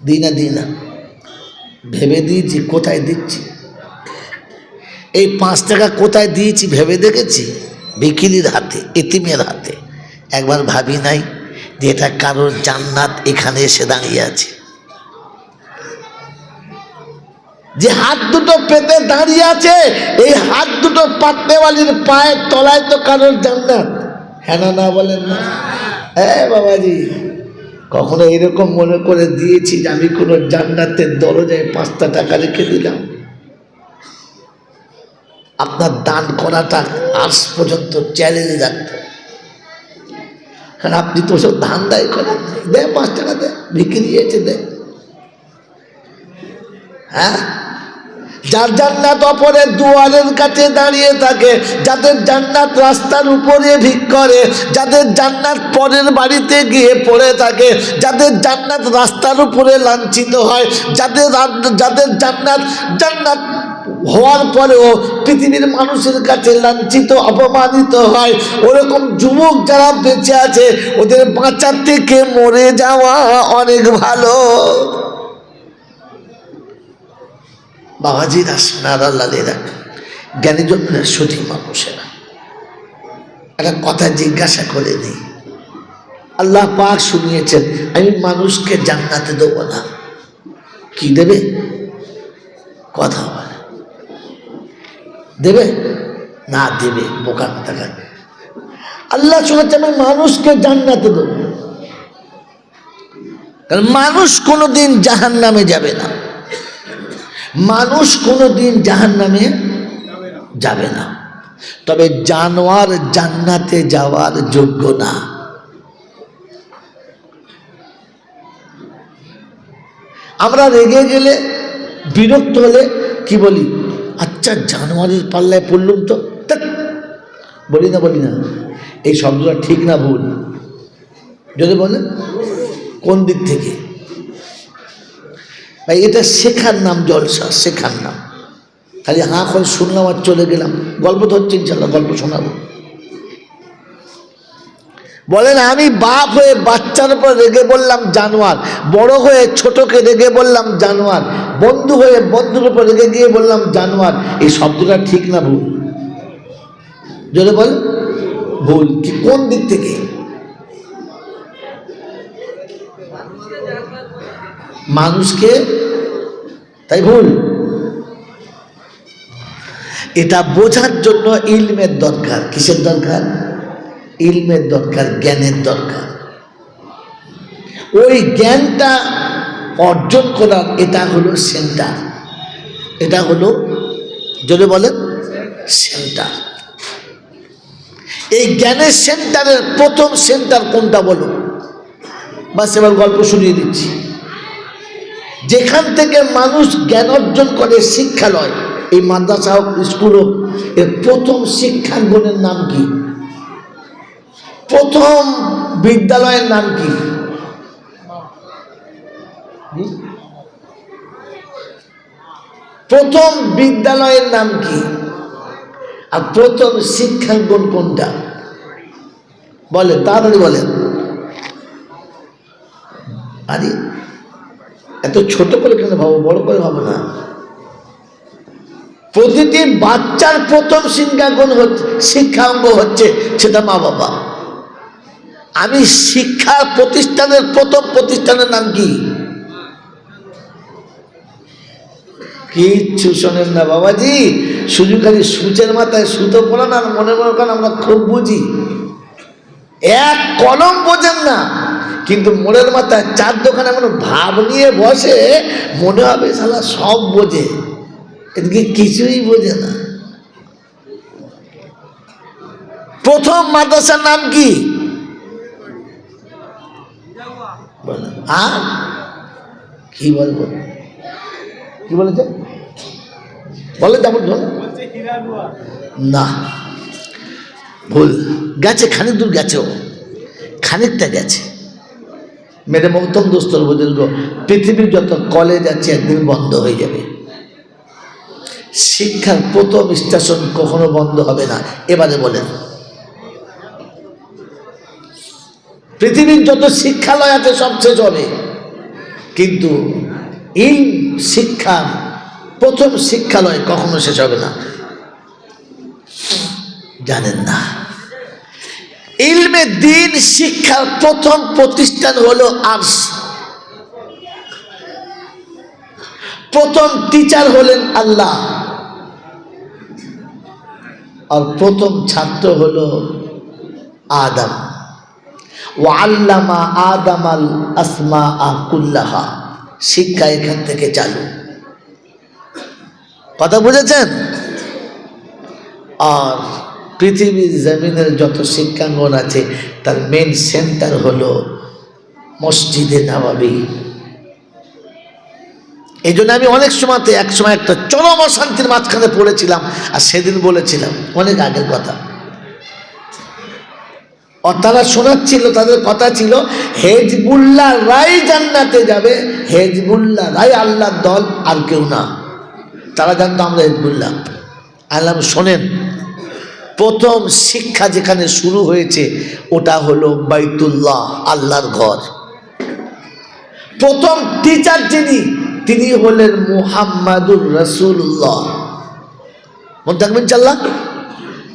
দিই না ভেবে দিয়েছি কোথায় দিচ্ছি। এই 5 টাকা কোথায় দিয়েছি ভেবে দেখেছি? ভিখিরির হাতে, এতিমের হাতে। একবার ভাবি নাই যে এটা কারোর জান্নাত এখানে এসে দাঁড়িয়ে আছে? যে হাত দুটো পেতে দাঁড়িয়ে আছে, এই হাত দুটো পাতনেওয়ালির পায়ের তলায় তো কারোর জান্নাত। হ্যাঁ না বলেন না? হ্যাঁ বাবাজি, কখনো এরকম মনে করে দিয়েছি যে আমি কোনো জান্নাতের দরজায় 5 টাকা রেখে দিলাম? আপনার দান করাটা আজ পর্যন্ত চ্যালেঞ্জ রাখতো, কারণ আপনি তো সব ধান দায় করেন, দে 5 টাকা দে, বিক্রি দিয়েছে দে। হ্যাঁ, যার জান্নাত অপরের দুয়ারের কাছে দাঁড়িয়ে থাকে, যাদের জান্নাত রাস্তার উপরে ভিক করে, যাদের জান্নাত পরের বাড়িতে গিয়ে পড়ে থাকে, যাদের জান্নাত রাস্তার উপরে লাঞ্ছিত হয়, যাদের জান্নাত হওয়ার পরেও পৃথিবীর মানুষের কাছে লাঞ্ছিত অপমানিত হয়, ওরকম যুবক যারা বেঁচে আছে, ওদের বাঁচার থেকে মরে যাওয়া অনেক ভালো। বাবাজিরা, সোনারা, লালেরা, জ্ঞানীজনেরা, সঠিক মানুষেরা, একটা কথা জিজ্ঞাসা করে নিই। আল্লাহ পাক শুনিয়েছেন আমি মানুষকে জান্নাতে দেবো না। কি দেবে? কথা বলে দেবে না? দেবে। বোকা কথা কাটবে। আল্লাহ শুনেছে আমি মানুষকে জান্নাতে দেবো, কারণ মানুষ কোনোদিন জাহান্নামে যাবে না। মানুষ কোনোদিন জাহান্নামে যাবে না, তবে জানোয়ার জান্নাতে যাওয়ার যোগ্য না। আমরা রেগে গেলে, বিরক্ত হলে কি বলি? আচ্ছা জানোয়ারের পাল্লায় পড়লুম তো, বলি না? এই শব্দটা ঠিক না ভুল? যদি বলেন কোন দিক থেকে? ভাই এটা শেখার নাম, জলসা শেখার নাম। খালি হাঁ করে শুনলাম আর চলে গেলাম, গল্প তো হচ্ছে ইনশাল্লাহ, গল্প শোনাবো। বলেন আমি বাপ হয়ে বাচ্চার উপর রেগে বললাম জানোয়ার, বড় হয়ে ছোটকে রেগে বললাম জানোয়ার, বন্ধু হয়ে বন্ধুর উপর রেগে গিয়ে বললাম জানোয়ার, এই শব্দটা ঠিক না ভুল? যদি বল ভুল। কি কোন দিক থেকে? মানুষকে, তাই ভুল? এটা বোঝার জন্য ইলমের দরকার। কিসের দরকার? ইলমের দরকার, জ্ঞানের দরকার। ওই জ্ঞানটা অর্জন করার এটা হলো সেন্টার, এটা হলো যদি বলেন সেন্টার। এই জ্ঞানের সেন্টারের প্রথম সেন্টার কোনটা বলো? বাস এবার গল্প শুনিয়ে দিচ্ছি। যেখান থেকে মানুষ জ্ঞান অর্জন করে, শিক্ষালয়, এই মাদ্রাসা হোক, স্কুল হোক, এর প্রথম শিক্ষাঙ্গনের নাম কি? প্রথম বিদ্যালয়ের নাম কি? প্রথম বিদ্যালয়ের নাম কি? আর প্রথম শিক্ষাঙ্গন কোনটা? বলেন, তাড়াতাড়ি বলেন। আরে এত ছোট করে কেন ভাবো, বড় করে ভাবো না। প্রতিটি বাচ্চার প্রথম শিক্ষাঙ্গ হচ্ছে সেটা মা বাবা। আমি শিক্ষা প্রতিষ্ঠানের প্রথম প্রতিষ্ঠানের নাম কি? কিচ্ছু শোনেন না বাবাজি, শুধু খালি সূচের মাথায় সুতো পড়ান আর মনে মনে করেন আমরা খুব বুঝি। এক কলম বোঝেন না, কিন্তু মনের মাথায় চার দোকানে এমন ভাব নিয়ে বসে, মনে হবে শালা সব বোঝে, এদিকে কিছুই বোঝে না। প্রথম মাদ্রাসার নাম কি? কি বলবো, কি বলেছে? বলে তেমন না, ভুল গেছে, খানিক দূর গেছে, ও খানিকটা গেছে। মেরে মহতম দোস্তর বুজুর্গ, পৃথিবীর যত কলেজ আছে একদিন বন্ধ হয়ে যাবে। শিক্ষার প্রথম স্টেশন কখনো বন্ধ হবে না। এবারে বলেন, পৃথিবীর যত শিক্ষালয় আছে সব শেষ হবে, কিন্তু ইলম শিক্ষা প্রথম শিক্ষালয় কখনো শেষ হবে না। জানেন না, ইলমে দ্বীন শিক্ষার প্রথম প্রতিষ্ঠান হলো আরশ। প্রথম টিচার হলেন আল্লাহ, আর প্রথম ছাত্র হলো আদম। ওয়াল্লামা আদামাল আসমাআ কুল্লাহা। শিক্ষা এখান থেকে চালু। কথা বুঝেছেন? আর পৃথিবীর জমিনের যত শিক্ষাঙ্গন আছে তার মেন সেন্টার হলো মসজিদে নববী। এই জন্য আমি অনেক সময়তে এক সময় একটা চরম অশান্তির মাঝখানে পড়েছিলাম, আর সেদিন বলেছিলাম, অনেক আগের কথা। আর তারা শোনাচ্ছিল, তাদের কথা ছিল হেজবুল্লাহ রাই জান্নাতে যাবে, হেজবুল্লাহ রাই আল্লাহর দল, আর কেউ না। তারা জানতো আমরা হেজবুল্লাহ। আল্লাহ শোনেন, প্রথম শিক্ষা যেখানে শুরু হয়েছে ওটা হলো বাইতুল্লাহ, আল্লাহর ঘর। প্রথম টিচার তিনি হলেন মুহাম্মাদুর রাসূলুল্লাহ। মনে থাকবেন চাল্লা।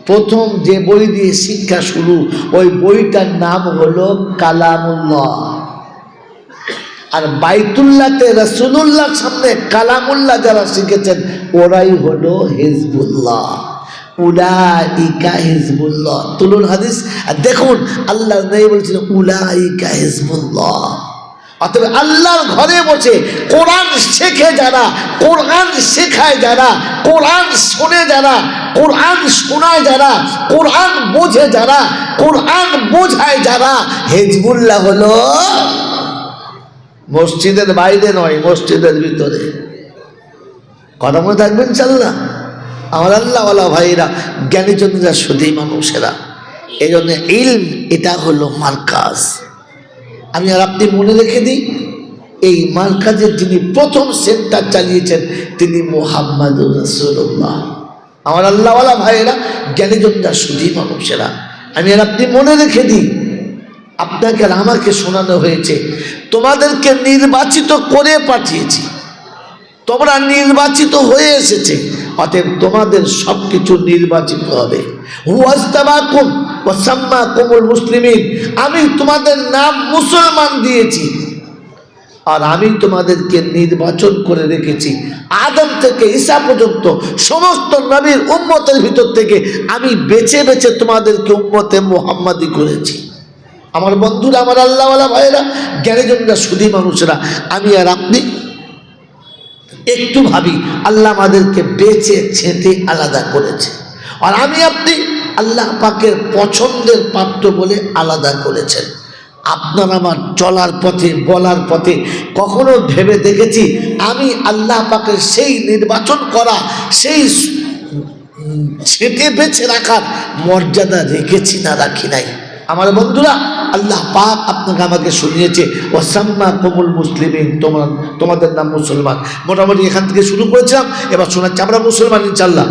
প্রথম যে বই দিয়ে শিক্ষা শুরু, ওই বইটার নাম হলো কালামুল্লাহ। আর বাইতুল্লাহতে রাসূলুল্লাহর সামনে কালামুল্লাহ যারা শিখেছেন ওরাই হলো হিজবুল্লাহ। উলাইকা হিজবুল্লাহ। তুলুন হাদিস আর দেখুন, আল্লাহ নবী বলেছিলেন উলাইকা হিজবুল্লাহ। অতএব আল্লাহর ঘরে বসে কোরআন শেখে যারা, কোরআন শেখায় যারা, কোরআন শোনে যারা, কোরআন শোনায় যারা, কোরআন বোঝে যারা, কোরআন বোঝায় যারা, হিজবুল্লাহ হলো মসজিদের বাইরে নয়, মসজিদের ভিতরে। কথা মনে থাকবেন ইনশাআল্লাহ। আমার আল্লাহওয়ালা ভাইরা, জ্ঞানীজনরা, শুধুই মানুষেরা। এই জন্য ইলম এটা হলো মার্কাজ। আমি আর আপনি মনে রেখে দিই, এই মার্কাজের যিনি প্রথম সেন্টার চালিয়েছেন তিনি মুহাম্মাদুর রাসূলুল্লাহ। আমার আল্লাহওয়ালা ভাইয়েরা, জ্ঞানীজনরা, শুধুই মানুষেরা। আমি আর আপনি মনে রেখে দিই, আপনাকে আর আমাকে শোনানো হয়েছে তোমাদেরকে নির্বাচিত করে পাঠিয়েছি, তোমরা নির্বাচিত হয়ে এসেছে, অতএব তোমাদের সব কিছু নির্বাচিত হবে। হুয়াস্তাবাকুম ওয়া সাম্মাকুমুল মুসলিমিন। আমি তোমাদের নাম মুসলমান দিয়েছি, আর আমি তোমাদেরকে নির্বাচন করে রেখেছি আদম থেকে ঈসা পর্যন্ত সমস্ত নবীর উম্মতের ভিতর থেকে আমি বেছে বেছে তোমাদেরকে উম্মতে মুহাম্মাদি করেছি। আমার বন্ধুরা, আমার আল্লাহওয়ালা ভাইয়েরা, জ্ঞানীজনরা, সুধী মানুষরা, আমি আর আপনি একটু ভাবি, আল্লাহ আমাদেরকে বেছে ছেঁটে আলাদা করেছে। আর আমি আপনি আল্লাহ পাকের পছন্দের পাত্র বলে আলাদা করেছেন। আপনার আমার চলার পথে, বলার পথে কখনো ভেবে দেখেছি আমি আল্লাহ পাকের সেই নির্বাচন করা, সেই ছেঁটে বেছে রাখার মর্যাদা রেখেছি না রাখি নাই? আমার বন্ধুরা, আল্লাহ পাক আপনাকে আমাকে শুনিয়েছে, ওয়াসাম্মা কুমুল মুসলিমিন, তোমাদের নাম মুসলমান। মোটামুটি এখান থেকে শুরু করেছিলাম, এবার শোনাচ্ছি আমরা মুসলমান ইনশাল্লাহ।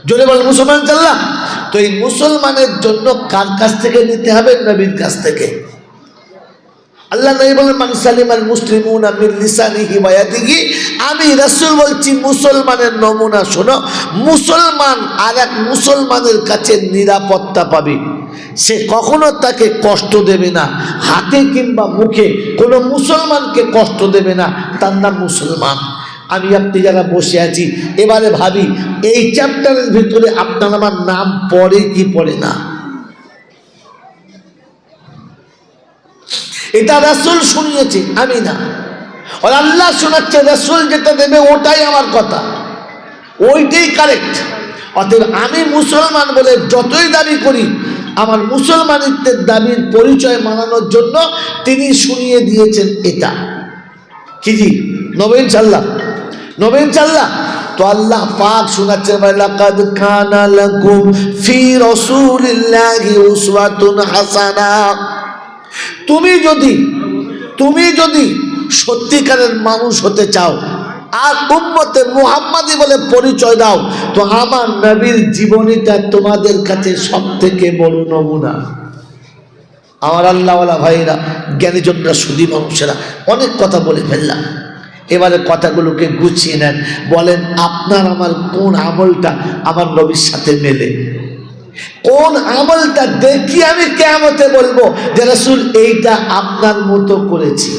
জোরে বল মুসলমান ইনশাল্লাহ। তো এই মুসলমানের জন্য কার কাছ থেকে নিতে হবে? নবীর কাছ থেকে। আল্লাহ নবী বলেন, মান সালিমাল মুসলিমুনা মিন লিসানিহি ওয়া ইয়াদিহি। আমি রাসূল বলছি, মুসলমানের নমুনা শোনো। মুসলমান আর এক মুসলমানের কাছে নিরাপত্তা পাবে, সে কখনো তাকে কষ্ট দেবে না, হাতে কিংবা মুখে কোনো মুসলমানকে কষ্ট দেবে না, তার নাম মুসলমান। আমি আপনি যারা বসে আছি, এবারে ভাবি এই চ্যাপ্টারের ভিতরে আপনার আমার নাম পড়ে কি পড়ে না? এটা রাসূল শুনিয়েছে, আমি না। আর আল্লাহ শোনাচ্ছে, রাসূল যেটা দেবে ওটাই আমার কথা, ওইটাই কারেক্ট। অতএব আমি মুসলমান বলে যতই দাবি করি, আমার মুসলমানিত্বের দাবির পরিচয় মানানোর জন্য তিনি শুনিয়ে দিয়েছেন এটা কি জি নবীন সাল্লাহ, নবীন সাল্লাহ। তো আল্লাহ পাক শোনাচ্ছে, লাকাদ কানা লাকুম ফি রাসূলিল্লাহি উসওয়াতুন হাসানা। তুমি যদি সত্যিকারের মানুষ হতে চাও আর উম্মতে মুহাম্মাদি বলে পরিচয় দাও, তো আমার নবীর জীবনীটা তোমাদের কাছে সব থেকে বড় নমুনা। আমার আল্লাহওয়ালা ভাইরা, জ্ঞানীজনরা, সুধী মানুষেরা, অনেক কথা বলে ফেললাম। এবারে কথাগুলোকে গুছিয়ে নেন, বলেন আপনার আমার কোন আমলটা আমার নবীর সাথে মেলে? কোন আমলটা দেখি আমি কিয়ামতে বলবো যে রাসূল এইটা আপনার মতো করেছি,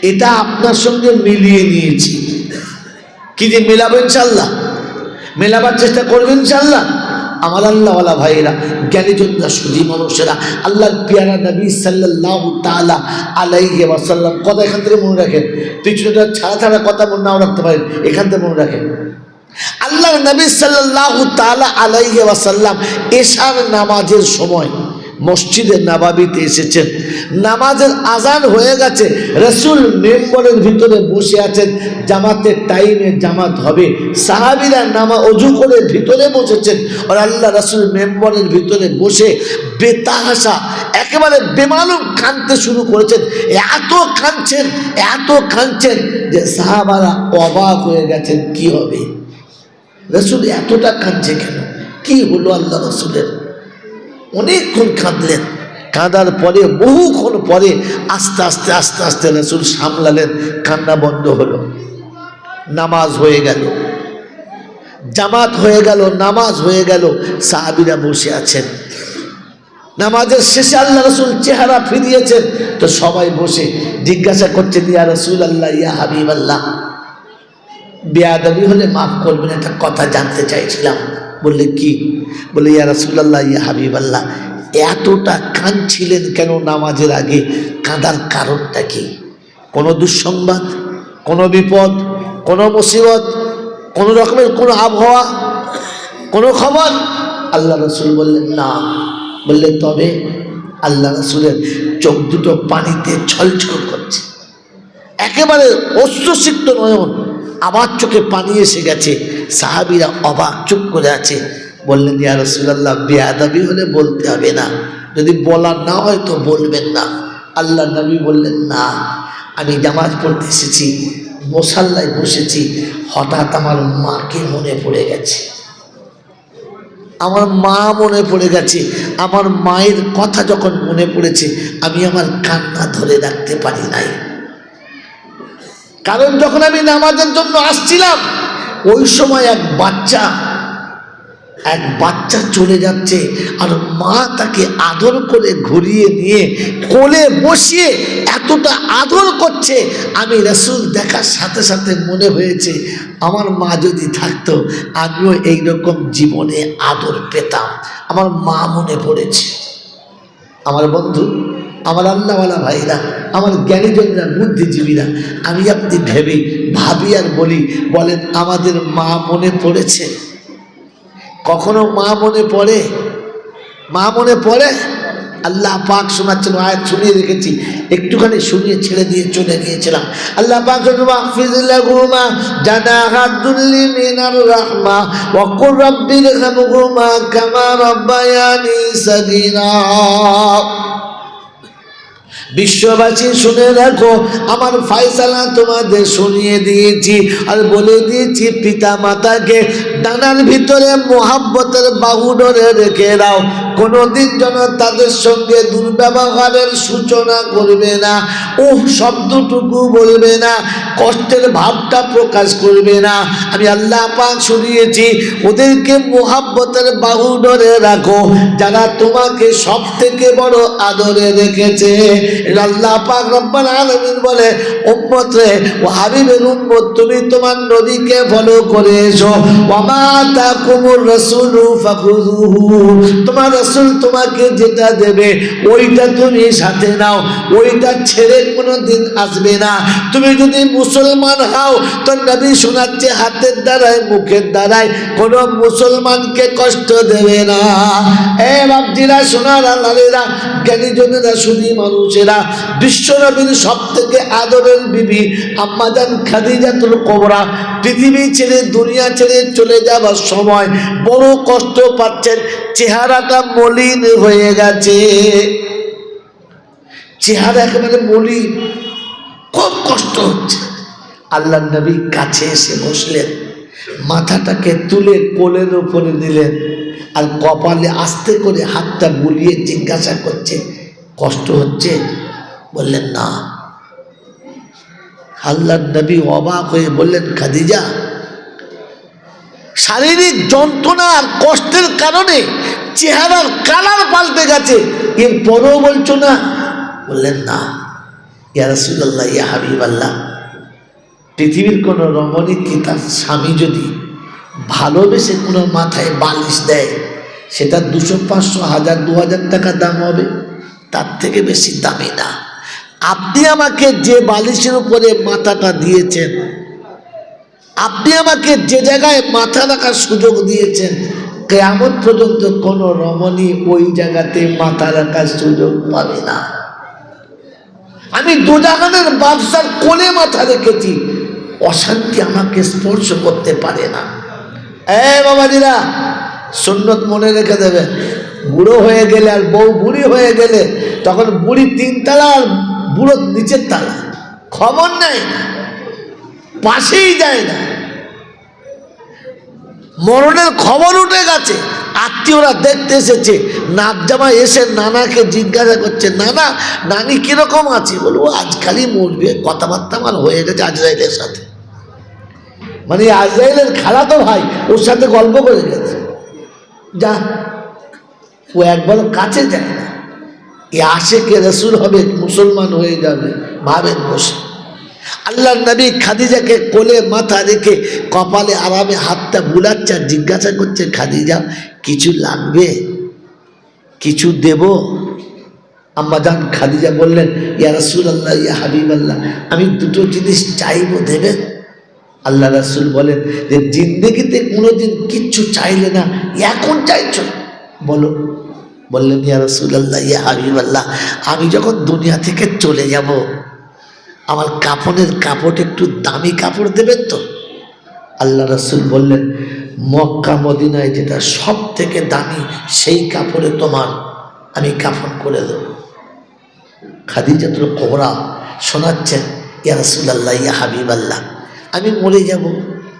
এটা আপনার সঙ্গে মিলিয়ে নিয়েছি? কি যে মেলাবো ইনশাল্লাহ, মেলাবার চেষ্টা করবেন ইনশাল্লাহ। আমার আল্লাহওয়ালা ভাইয়েরা, জ্ঞানীজনরা, সুধী মানুষেরা, আল্লাহর পিয়ারা নবী সাল্লাল্লাহু তাআলা আলাইহি ওয়াসাল্লাম, কথা এখান থেকে মনে রাখেন, পিছনেটা ছাড়া কথা মনে নাও রাখতে পারেন, এখান থেকে মনে রাখেন। আল্লাহর নবী সাল্লাল্লাহু তাআলা আলাইহি ওয়াসাল্লাম এশার নামাজের সময় মসজিদে নববীতে এসেছেন। নামাজের আজান হয়ে গেছে, রাসূল মেম্বরের ভিতরে বসে আছেন, জামাতের টাইমে জামাত হবে। সাহাবীরা ওযু করে ভিতরে বসেছেন, আর আল্লাহ রাসূল মেম্বরের ভিতরে বসে বেতাহাসা একেবারে বেমালুম কাঁদতে শুরু করেছেন। এত কাঁদছেন যে সাহাবারা অবাক হয়ে গেছেন, কি হবে রাসূল এতটা কাঁদছে কেন, কি হলো আল্লাহ রাসূলের? অনেকক্ষণ কাঁদলেন, কাঁদার পরে বহুক্ষণ পরে আস্তে আস্তে রাসূল সামলালেন, কান্না বন্ধ হলো। নামাজ হয়ে গেল, জামাত হয়ে গেল, নামাজ হয়ে গেল, সাহাবীরা বসে আছেন। নামাজের শেষে আল্লাহ রাসূল চেহারা ফিরিয়েছেন, তো সবাই বসে জিজ্ঞাসা করছেন, ইয়া রাসূলুল্লাহ, ইয়া হাবিবাল্লাহ, বেয়াদবি হলে মাফ করবেন, একটা কথা জানতে চাইছিলাম। বললে কি? বলে, ইয়া রাসূলুল্লাহ, ইয়া হাবিবাল্লাহ, এতটা কাঁদছিলেন কেন নামাজের আগে? কাঁদার কারণটা কি? কোনো দুঃসংবাদ, কোনো বিপদ, কোনো মুসিবত, কোনো রকমের কোনো আবহাওয়া, কোনো খবর? আল্লাহ রাসূল বললেন না। বললেন তবে? আল্লাহ রাসূলের চোখ দুটো পানিতে ছলছল করছে, একেবারে অশ্রুসিক্ত নয়ন, আবার চোখে পানি এসে গেছে। সাহাবীরা অবাক, চুপ করে আছে। বললেন, ইয়া রাসূলুল্লাহ, বেয়াদবি হলে বলতে হবে না, যদি বলা না হয় তো বলবেন না। আল্লাহ নবী বললেন, না, আমি নামাজ পড়তে এসেছি, মুসাল্লায় বসেছি, হঠাৎ আমার মাকে মনে পড়ে গেছে, আমার মা মনে পড়ে গেছে। আমার মায়ের কথা যখন মনে পড়েছে, আমি আমার কান্না ধরে রাখতে পারি নাই। কারণ যখন আমি নামাজের জন্য আসছিলাম, ওই সময় এক বাচ্চা এক বাচ্চা চলে যাচ্ছে আর মা তাকে আদর করে ঘুরিয়ে নিয়ে কোলে বসিয়ে এতটা আদর করছে, আমি রাসূল দেখার সাথে সাথে মনে হয়েছে আমার মা যদি থাকতো আমিও এইরকম জীবনে আদর পেতাম। আমার মা মনে পড়েছে। আমার বন্ধু, আমার আল্লাহওয়ালা ভাইরা, আমার জ্ঞানীজনরা, বুদ্ধিজীবীরা, আমি আপনি ভাবি আর বলেন আমাদের মা মনে পড়েছে? কখনো মা মনে পড়ে? মা মনে পড়ে? আল্লাহ পাক শোনাচ্ছেন, আয়াত শুনিয়ে রেখেছি, একটুখানি শুনিয়ে ছেড়ে দিয়ে চলে গিয়েছিলাম। আল্লাহ পাক ওয়াহফিজ লাহুমা জানাহা যুল্লি মিনার রাহমা ওয়া কুর রাব্বিরহামহুমা কামা রাব্বায়ানি সাগীরা। বিশ্ববাসী শুনে রাখো, আমার ফয়সালা তোমাদের শুনিয়ে দিয়েছি আর বলে দিয়েছি পিতা মাতাকে ডানার ভিতরে মোহাব্বতের বাহু ধরে রেখে দাও, কোনোদিন যেন তাদের সঙ্গে দুর্ব্যবহারের সূচনা করবে না, ওহ শব্দটুকু বলবে না, কষ্টের ভাবটা প্রকাশ করবে না। আমি আল্লাহ পাক শুনিয়েছি ওদেরকে মোহাব্বতের বাহু ধরে রাখো, যারা তোমাকে সব থেকে বড় আদরে রেখেছে। আল্লাহ পাক রব্বুল আলামিন বলে, উম্মত রে, ও হাবিবের উম্মত, তুমি তোমার নবীকে ফলো করে এসো। ওয়া মা তাকুমুর রাসূলু ফাখুযুহু, তোমার রাসূল তোমাকে যেটা দেবে ওইটা তুমি সাথে নাও, ওইটা ছেড়ে কোনোদিন আসবে না। তুমি যদি মুসলমান হও তো নবী শোনাচ্ছে হাতের দ্বারায় মুখের দ্বারায় কোনো মুসলমানকে কষ্ট দেবে না। এ বাপজিরা, সোনার আল্লাহরা, জ্ঞানীজনেরা, শুধু মানুষেরা, বিশ্বনবীর সব থেকে আদরের বিবি আম্মাজান খাদিজাতুল কুবরা পৃথিবী ছেড়ে দুনিয়া ছেড়ে চলে যাবার সময় বড় কষ্ট পাচ্ছেন, চেহারাটা মলিন হয়ে গেছে, চেহারা একেবারে মলিন, খুব কষ্ট হচ্ছে। আল্লাহ নবী কাছে এসে বসলেন, মাথাটাকে তুলে কোলের উপরে দিলেন আর কপালে আস্তে করে হাতটা বুলিয়ে জিজ্ঞাসা করছে, কষ্ট হচ্ছে? বললেন না। আল্লাহ নবী অবাক হয়ে বললেন, খাদিজা, শারীরিক যন্ত্রণা আর কষ্টের কারণে চেহারার কালার পাল্টে গেছে, এরপরেও বলছো না? বললেন না। ইয়া রাসূলুল্লাহ, ইয়া হাবিবাল্লাহ, পৃথিবীর কোনো রমণী কি তার স্বামী যদি ভালোবেসে কোনো মাথায় বালিশ দেয় সেটা 200, 500, 1000, 2000 টাকা দাম হবে, তার থেকে বেশি দামি না। আপনি আমাকে যে বালিশের উপরে মাথাটা দিয়েছেন, আপনি আমাকে যে জায়গায় মাথা রাখার সুযোগ দিয়েছেন, কিয়ামত পর্যন্ত কোনো রমণী ওই জায়গাতে মাথা রাখার সুযোগ পাবে না। আমি দোজাহানের বাদশার কোলে মাথা রেখেছি, অশান্তি আমাকে স্পর্শ করতে পারে না। বাবাজিরা, সুন্নত মনে রেখে দেবেন, বুড়ো হয়ে গেলে আর বউ বুড়ি হয়ে গেলে তখন বুড়ি 3 তলা আর বুড়ো নিচের তলা, খবর নেয় না, পাশেই যায় না। মরণের খবর উঠে গেছে, আত্মীয়রা দেখতে এসেছে, নাত জামা এসে নানাকে জিজ্ঞাসা করছে, নানা নানি কিরকম আছে? বলবো আজকালই মরবে, কথাবার্তা আমার হয়ে গেছে আজরাইলের সাথে, মানে আজরাইলের খালাতো ভাই, ওর সাথে গল্প করে গেছে। যা, ও একবার কাছে যায় না, এ আশেকে রাসূল হবে, মুসলমান হয়ে যাবে, ভাবেন বসে। আল্লাহ নবী খাদিজাকে কোলে মাথা রেখে কপালে আরামে হাতটা বুলাচ্ছে আর জিজ্ঞাসা করছে, খাদিজা কিছু লাগবে, কিছু দেব? আম্মাজান খাদিজা বললেন, ইয়া রাসূলুল্লাহ, ইয়া হাবিবাল্লাহ, আমি 2টো জিনিস চাইবো, দেবেন? আল্লাহ রাসূল বলেন যে জিন্দেগিতে কোনোদিন কিচ্ছু চাইলে না, এখন চাইছো, বলো। বললেন, ইয়া রাসূলুল্লাহ, ইয়া হাবিবাল্লাহ, আমি যখন দুনিয়া থেকে চলে যাব আমার কাফনের কাপড় একটু দামি কাপড় দেবেন তো? আল্লাহ রাসূল বললেন, মক্কা মদিনায় যেটা সব থেকে দামি সেই কাপড়ে তোমার আমি কাফন করে দেব। খাদিজাতুল কুবরা শোনাচ্ছেন, ইয়া রাসূলুল্লাহ, ইয়া হাবিবাল্লাহ, আমি মরে যাব,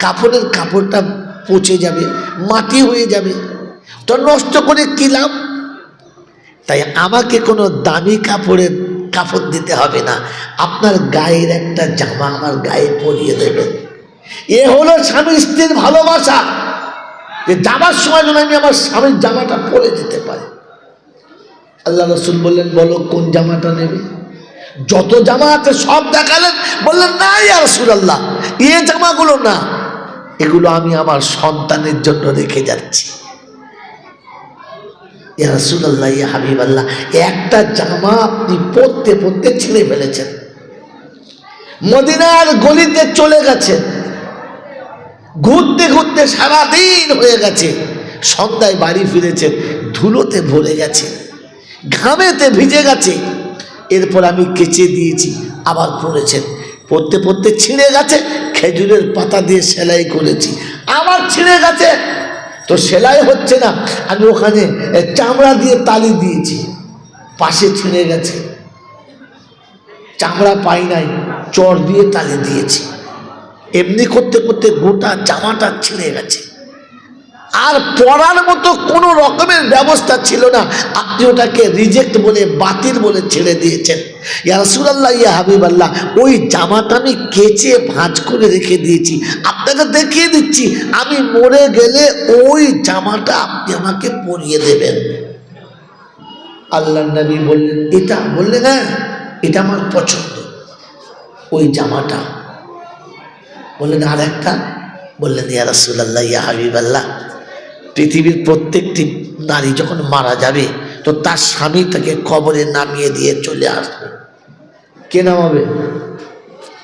কাফনের কাপড়টা পচে যাবে, মাটি হয়ে যাবে, তো নষ্ট করে কি লাভ? তাই আমাকে কোনো দামি কাপড়ের কাপড় দিতে হবে না, আপনার গায়ের একটা জামা আমার গায়ে পরিয়ে দেবেন। এ হলো স্বামী স্ত্রীর ভালোবাসা। যে যাবার সময় যেন আমি আমার স্বামীর জামাটা পরে যেতে পারি। আল্লাহ রসুল বললেন, বলো কোন জামাটা নেবে? যত জামা আছে সব দেখালেন, বললেন না ইয়া রাসূলুল্লাহ, এই জামাগুলো না, এগুলো আমি আমার সন্তানের জন্য রেখে যাচ্ছি। ইয়া রাসূলুল্লাহ, ইয়া হাবিবাল্লাহ, একটা জামা আপনি পরতে পরতে ছিঁড়ে ফেলেছেন, মদিনার গলিতে চলে গেছেন, ঘুরতে ঘুরতে সারাদিন হয়ে গেছে, সন্ধ্যায় বাড়ি ফিরেছেন, ধুলোতে ভরে গেছে, ঘামেতে ভিজে গেছে, এরপর আমি কেচে দিয়েছি, আবার পরেছেন, পরতে পরতে ছিঁড়ে গেছে, খেজুরের পাতা দিয়ে সেলাই করেছি, আবার ছিঁড়ে গেছে, তো সেলাই হচ্ছে না, আমি ওখানে চামড়া দিয়ে তালি দিয়েছি, পাশে ছিঁড়ে গেছে, চামড়া পাই নাই, চর দিয়ে তালি দিয়েছি, এমনি করতে করতে গোটা জামাটা ছিঁড়ে গেছে, আর পরার মতো কোনো রকমের ব্যবস্থা ছিল না, আপনি ওটাকে রিজেক্ট বলে, বাতিল বলে ছেড়ে দিয়েছেন। ইয়া রাসূলুল্লাহ, ইয়া হাবিবাল্লাহ, ওই জামাটা আমি কেচে ভাঁজ করে রেখে দিয়েছি, আপনাকে দেখিয়ে দিচ্ছি, আমি মরে গেলে ওই জামাটা আপনি আমাকে পরিয়ে দেবেন। আল্লাহর নবী বললেন, এটা? বললেন হ্যাঁ, এটা আমার পছন্দ, ওই জামাটা। বললেন আর একটা? বললেন ইয়া রাসূলুল্লাহ, ইয়া হাবিবাল্লাহ, পৃথিবীর প্রত্যেকটি নারী যখন মারা যাবে তো তার স্বামী তাকে কবরে নামিয়ে দিয়ে চলে আসবে। কে নামাবে?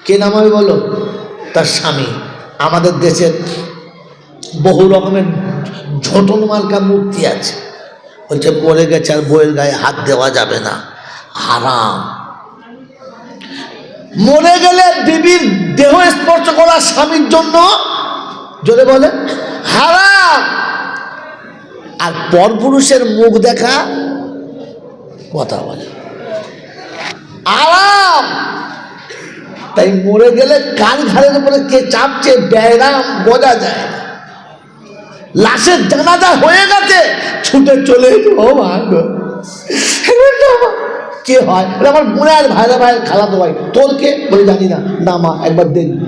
কে নামাবে বলো? তার স্বামী। আমাদের দেশের বহু রকমের ঝোটন মার্কা মূর্তি আছে, বলছে মরে গেছে আর বইয়ের গায়ে হাত দেওয়া যাবে না, হারাম। মরে গেলে বিবির দেহ স্পর্শ করা স্বামীর জন্য, জোরে বলে, হারাম। আর পরপুরুষের মুখ দেখা, কথা বলে, আরাম। তাই মরে গেলে কান ঘাড়ের উপরে কে চাপছে ব্যায়াম বোঝা যায়। লাশের জানাজা হয়ে গেছে, ছুটে চলে ও মা গো, কে হয়? আমার বোনের ভাইরা ভাই, খালাতো ভাই। তোর কে? বলে জানি না। না মা, একবার দেখবি।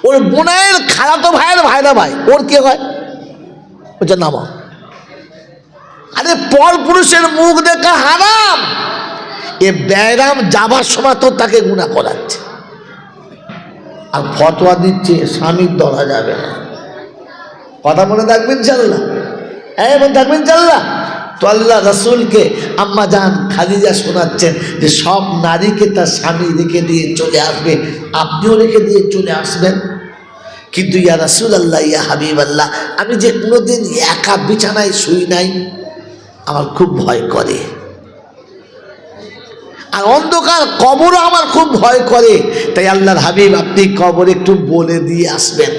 ওর বোনের খালাতো ভাইয়ের ভাইরা ভাই, ওর কে হয়? বলছে নামা। আরে পর পুরুষের মুখ দেখা হারাম। এ ব্যায়াম যাবার সময় তো তাকে গুনাহ করাচ্ছে, আর ফতোয়া দিচ্ছে স্বামীর ধরা যাবে না। কথা মনে থাকবেন ইনশাআল্লাহ, মনে থাকবেন ইনশাআল্লাহ। তো আল্লাহ রাসূলকে আম্মা জান খাদিজা শোনাচ্ছেন যে সব নারীকে তার স্বামী রেখে দিয়ে চলে আসবে, আপনিও রেখে দিয়ে চলে আসবেন। কিন্তু ইয়া রাসূলুল্লাহ, ইয়া হাবিবাল্লাহ, আমি যে কোনোদিন একা বিছানায় শুই নাই, আমার খুব ভয় করে, আর অন্ধকার কবরও আমার খুব ভয় করে। তাই আল্লাহর হাবিব, আপনি কবর একটু বলে দিয়ে আসবেন,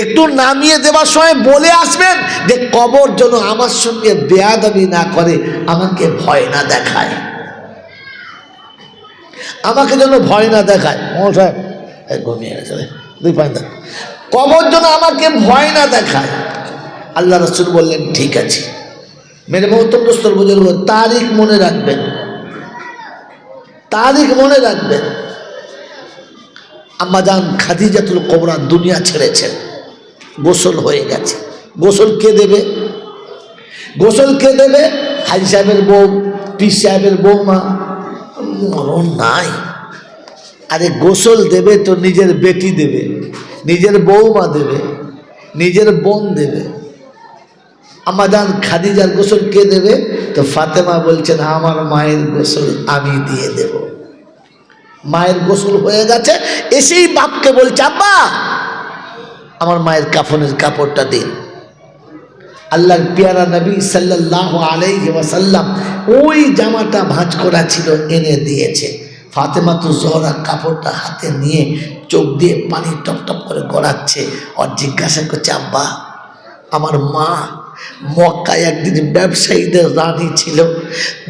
একটু নামিয়ে দেওয়ার সময় বলে আসবেন যে কবর যেন আমার সঙ্গে বেয়াদবি না করে, আমাকে ভয় না দেখায়, আমাকে যেন ভয় না দেখায়। মশাই ঘুমিয়ে গেছে, দুই পাঁচ, কবর যেন আমাকে ভয় না দেখায়। আল্লাহ রাসূল বললেন ঠিক আছে। মেরে মহতম দোস্তর বুজুর্গ, তারিখ মনে রাখবেন, তারিখ মনে রাখবেন। আম্মা জান খাদিজাতুল কুবরা দুনিয়া ছেড়েছেন, গোসল হয়ে গেছে। গোসল কে দেবে? গোসল কে দেবে? হাজি সাহেবের বউ, পীর সাহেবের বউমা, মরণ নাই। আরে গোসল দেবে তো নিজের বেটি দেবে, নিজের বউমা দেবে, নিজের বোন দেবে। আম্মা জান খাদিজার গোসল কে দেবে? তো ফাতেমা বলছেন আমার মায়ের গোসল আমি দিয়ে দেব। মায়ের গোসল হয়ে গেছে, এসেই বাপকে বলছে আব্বা আমার মায়ের কাফনের কাপড়টা দিন। আল্লাহর পেয়ারা নবী সাল্লাল্লাহু আলাইহি ওয়াসাল্লাম ওই জামাটা ভাঁজ করা ছিল, এনে দিয়েছে। ফাতেমা তো জোহরা কাপড়টা হাতে নিয়ে চোখ দিয়ে পানি টপ টপ করে গড়াচ্ছে, আর জিজ্ঞাসা করছে আব্বা আমার মা মক্কায় একদিন ব্যবসায়ীদের রানী ছিল,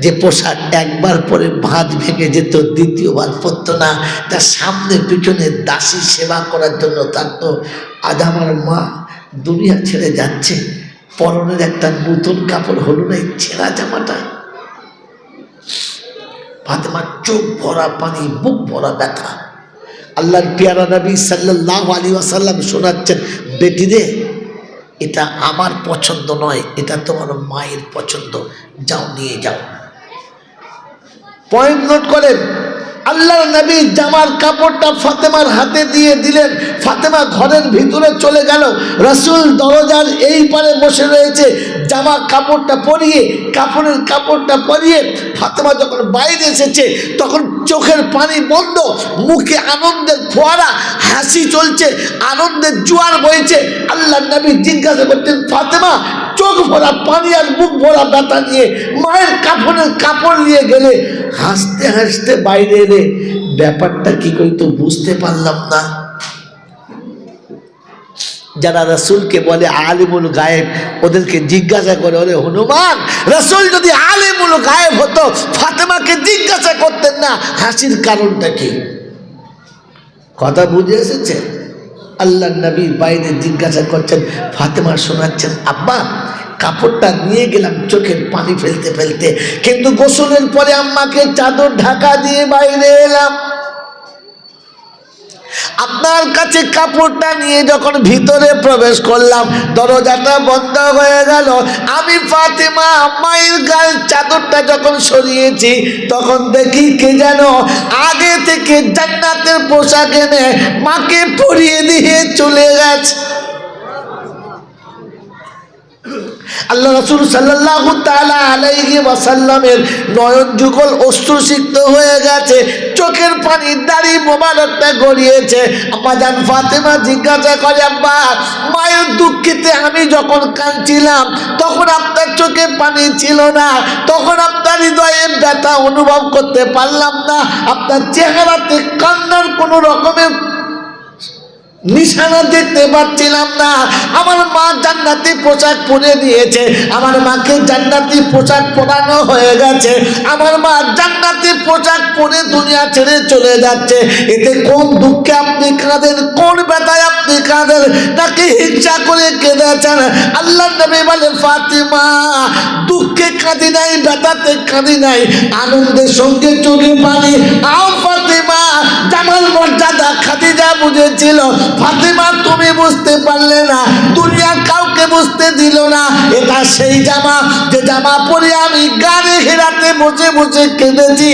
যে পোশাক একবার পরে ভাঁজ ভেঙে যেত, দ্বিতীয়বার পরতো না, তার সামনে পিছনে দাসী সেবা করার জন্য থাকতো। আজ আমার মা দুনিয়া ছেড়ে যাচ্ছে, পরনের একটা নতুন কাপড় হলো না, এই ছেঁড়া জামাটা। ফাতেমার চোখ ভরা পানি, বুক ভরা ব্যথা। আল্লাহর পেয়ারা নবী সাল্লাল্লাহু আলাইহি ওয়াসাল্লাম শোনাচ্ছেন বেটি রে, এটা আমার পছন্দ নয়, এটা তোমার মায়ের পছন্দ, যাও নিয়ে যাও। পয়েন্ট নোট করেন, আল্লাহর নবী জামার কাপড়টা ফাতেমার হাতে দিয়ে দিলেন। ফাতেমা ঘরের ভিতরে চলে গেল। রাসূল দরজার এই পারে বসে রয়েছে, জামা কাপড়টা পরিয়ে, কাপড়টা পরিয়ে ফাতেমা যখন বাইরে এসেছে তখন চোখের পানি বন্ধ, মুখে আনন্দের ফোয়ারা, হাসি চলছে, আনন্দের জোয়ার বইছে। আল্লাহর নবী জিজ্ঞাসা করতেন, ফাতেমা চোখ ভরা পানি আর মুখ ভরা ব্যথা নিয়ে মায়ের কাপড় নিয়ে গেলে, হাসতে হাসতে বাইরে এলে, ব্যাপারটা কি করি তো বুঝতে পারলাম না। যারা রাসূলকে বলে আলিমুল গায়েব, ওদেরকে জিজ্ঞাসা করে, ওরে হনুমান, রাসূল যদি আলিমুল গায়েব হতো ফাতেমাকে জিজ্ঞাসা করতেন না হাসির কারণটা কি? কথা বুঝে এসেছে? আল্লাহর নবী বাইরে জিজ্ঞাসা করছেন, ফাতেমা শোনাচ্ছেন, আব্বা কাপড়টা নিয়ে গেলাম চোখের পানি ফেলতে ফেলতে, কিন্তু গোসলের পরে আম্মাকে চাদর ঢাকা দিয়ে বাইরে এলাম। আপনার কাছে কাপড়টা নিয়ে যখন ভিতরে প্রবেশ করলাম, দরজাটা বন্ধ হয়ে গেল। আমি ফাতেমা মায়ের গায়ের চাদরটা যখন সরিয়েছি, তখন দেখি কে যেন আগে থেকে জান্নাতের পোশাক এনে মাকে পরিয়ে দিয়ে চলে গেছে। আল্লাহ রাসূল সাল্লাল্লাহু তাআলা আলাইহি ওয়াসাল্লামের নয়ন যুগল অশ্রুসিক্ত হয়ে গেছে, চোখের পানি দাড়ি মোবারকটা গড়িয়েছে। আম্মা জান ফাতেমা জিজ্ঞাসা করে, আব্বা মায়ের দুঃখিতে আমি যখন কাঁদছিলাম তখন আপনার চোখে পানি ছিল না, তখন আপনার হৃদয়ে ব্যথা অনুভব করতে পারলাম না, আপনার চেহারাতে কান্নার কোনো রকমের নিশানা দেখতে পাচ্ছিলাম না। আমার মা জান্নাতি পোশাক পরে দিয়েছে, আমার মাকে জান্নাতি পোশাক পরানো হয়ে গেছে, আমার মা জান্নাতি পোশাক পরে দুনিয়া ছেড়ে চলে যাচ্ছে। এতে কোন দুঃখে আপনি কাঁদেন, কোন ব্যথায় আপনি কাঁদেন, তাকে হিংসা করে কেঁদেছেন? আল্লাহর নবী বলে, ফাতেমা দুঃখে কাঁদি নাই, ব্যথাতে কাঁদি নাই, আনন্দের সঙ্গে চোখে পানি। আও ফাতেমা, জামাল মর্যাদা খাদিজা বুঝেছিল, ফাতেমা তুমি বুঝতে পারলে না, দুনিয়ার কাউকে বুঝতে দিল না। এটা সেই জামা যে জামা পরে আমি গানে হেরাতে বসে বসে কেঁদেছি।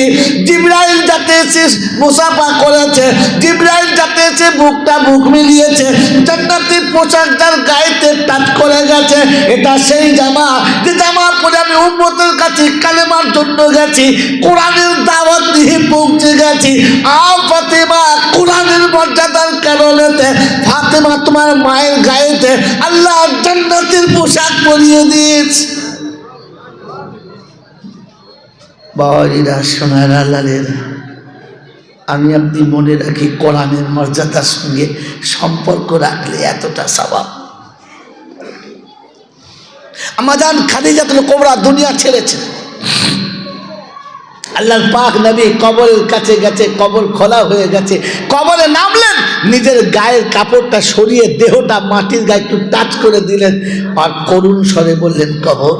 জিবরাইল যাতে এসে মুসাফা করেছে, জিবরাইল যাতে এসে বুক মিলিয়েছে, জান্নাতি পোশাক যার গায়েতে টাচ করে গেছে, এটা সেই জামা যে জামা পরে আমি উম্মতের কাছে কালেমার জন্য গেছি, কোরআনের দাওয়াত দিয়ে পৌঁছে গেছি। আও ফাতেমা, কোরআনের মর্যাদার কারণেতে ফাতেমা তোমার মায়ের গায়েতে আল্লাহ জান্নাতের পোশাক পরিয়ে দিয়েছে। বাবাজিরা, সোনার আল্লাহেরা, আমি আপনি মনে রাখি, কোরআনের মর্যাদার সঙ্গে সম্পর্ক রাখলে এতটা সওয়াব। আমাদের খাদিজাতুল কুবরা দুনিয়া ছেড়েছে, আল্লাহর পাক নবী কবরের কাছে গেছে, কবর খোলা হয়ে গেছে, কবরে নামলেন, নিজের গায়ের কাপড়টা সরিয়ে দেহটা মাটির গায়ে একটু টাচ করে দিলেন, আর করুণ স্বরে বললেন, কবর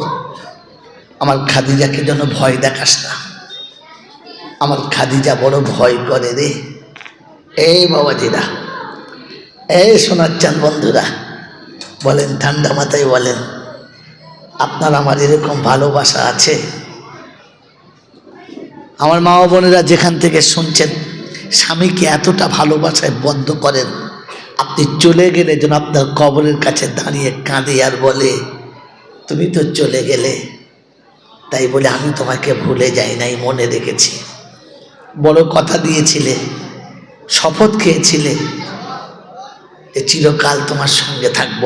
আমার খাদিজাকে যেন ভয় দেখাস না, আমার খাদিজা বড় ভয় করে রে। এই বাবাজিরা, এই শোনার চান বন্ধুরা, বলেন ঠান্ডা মাথায় বলেন, আপনার আমার এরকম ভালোবাসা আছে? আমার মা বোনেরা যেখান থেকে শুনছেন, স্বামীকে এতটা ভালোবাসায় বদ্ধ করেন, আপনি চলে গেলে যেন আপনার কবরের কাছে দাঁড়িয়ে কাঁদে আর বলে, তুমি তো চলে গেলে, তাই বলে আমি তোমাকে ভুলে যাই নাই, মনে রেখেছি, বড় কথা দিয়েছিলে, শপথ খেয়েছিলে যে চিরকাল তোমার সঙ্গে থাকব,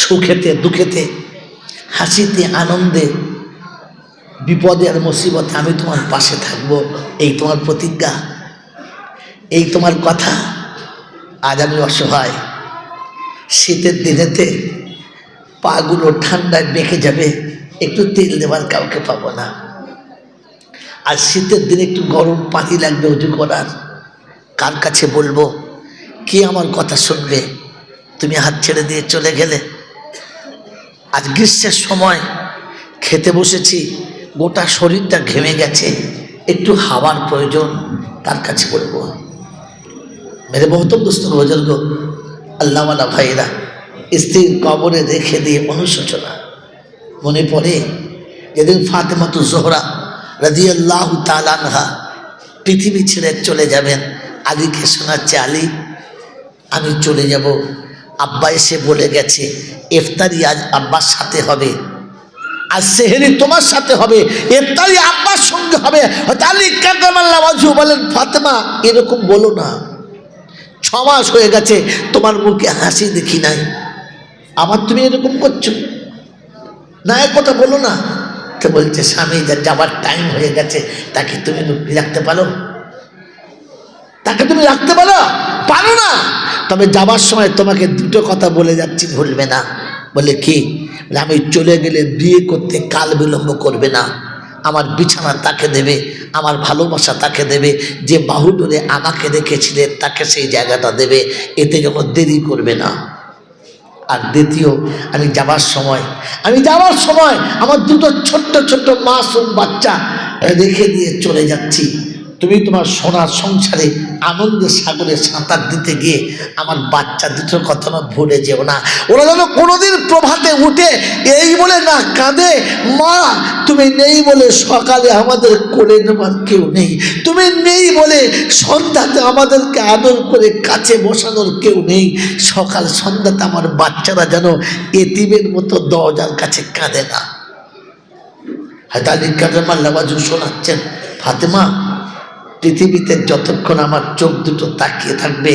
সুখেতে দুঃখেতে, হাসিতে আনন্দে, বিপদে আর মুসিবতে আমি তোমার পাশে থাকবো, এই তোমার প্রতিজ্ঞা, এই তোমার কথা। আজ আমি অসহায়, শীতের দিনেতে পাগুলো ঠান্ডায় বেঁকে যাবে, একটু তেল দেওয়ার কাউকে পাবো না, আর শীতের দিনে একটু গরম পানি লাগবে উজু করার, কার কাছে বলবো? কে আমার কথা শুনবে? তুমি হাত ছেড়ে দিয়ে চলে গেলে। আজ গ্রীষ্মের সময় খেতে বসেছি, গোটা শরীরটা ঘেমে গেছে, একটু হাওয়ার প্রয়োজন, তার কাছে বলবো? মেরে বহুতম দুস্থ বুজুর্গ, আল্লাহওয়ালা ভাইরা স্ত্রীর কবরে রেখে দিয়ে অনুশোচনা মনে পড়ে যেদিন ফাতেমাতু জোহরা রাদিয়াল্লাহু তাআলা আনহা পৃথিবী ছেড়ে চলে যাবেন। আলীকে শোনাচ্ছে, আলী আমি চলে যাব, আব্বা এসে বলে গেছে ইফতারি আজ আব্বার সাথে হবে, আজ সেহরি তোমার সাথে হবে, ইফতারি আব্বার সঙ্গে হবে। আলী কারামাল্লাহু ওয়াজহু বলেন, ফাতেমা এরকম বলো না, 6 মাস হয়ে গেছে তোমার মুখে হাসি দেখি নাই, আবার তুমি এরকম করছো না, এক কথা বলো না। তো বলছে, স্বামী যাবার টাইম হয়ে গেছে, তাকে তুমি রাখতে পারো? তাকে তুমি রাখতে পারো? পারো না। তবে যাবার সময় তোমাকে দুটো কথা বলে যাচ্ছি, ভুলবে না। বলে কি? আমি চলে গেলে বিয়ে করতে কাল বিলম্ব করবে না, আমার বিছানা তাকে দেবে, আমার ভালোবাসা তাকে দেবে, যে বাহু ধরে আমাকে রেখেছিলেন তাকে সেই জায়গাটা দেবে, এতে যেন দেরি করবে না। আর দ্বিতীয়, আমি যাবার সময় আমার দুটো ছোট্ট ছোট্ট মাসুম বাচ্চা রেখে দিয়ে চলে যাচ্ছি, তুমি তোমার সোনার সংসারে আনন্দের সাগরে সাঁতার দিতে গিয়ে আমার বাচ্চা দুটোর কথা না ভুলে যেও না। ওরা যেন কোনোদিন প্রভাতে উঠে এই বলে না কাঁদে, মা তুমি নেই বলে সকালে আমাদের কোলে নেবার কেউ নেই, তুমি নেই বলে সন্ধ্যাতে আমাদেরকে আদর করে কাছে বসানোর কেউ নেই। সকাল সন্ধ্যাতে আমার বাচ্চারা যেন এতিমের মতো দরজার কাছে কাঁদে না। হয়তো আলী কারামাল্লাহু ওয়াজহু শোনাচ্ছেন, ফাতেমা পৃথিবীতে যতক্ষণ আমার চোখ দুটো তাকিয়ে থাকবে,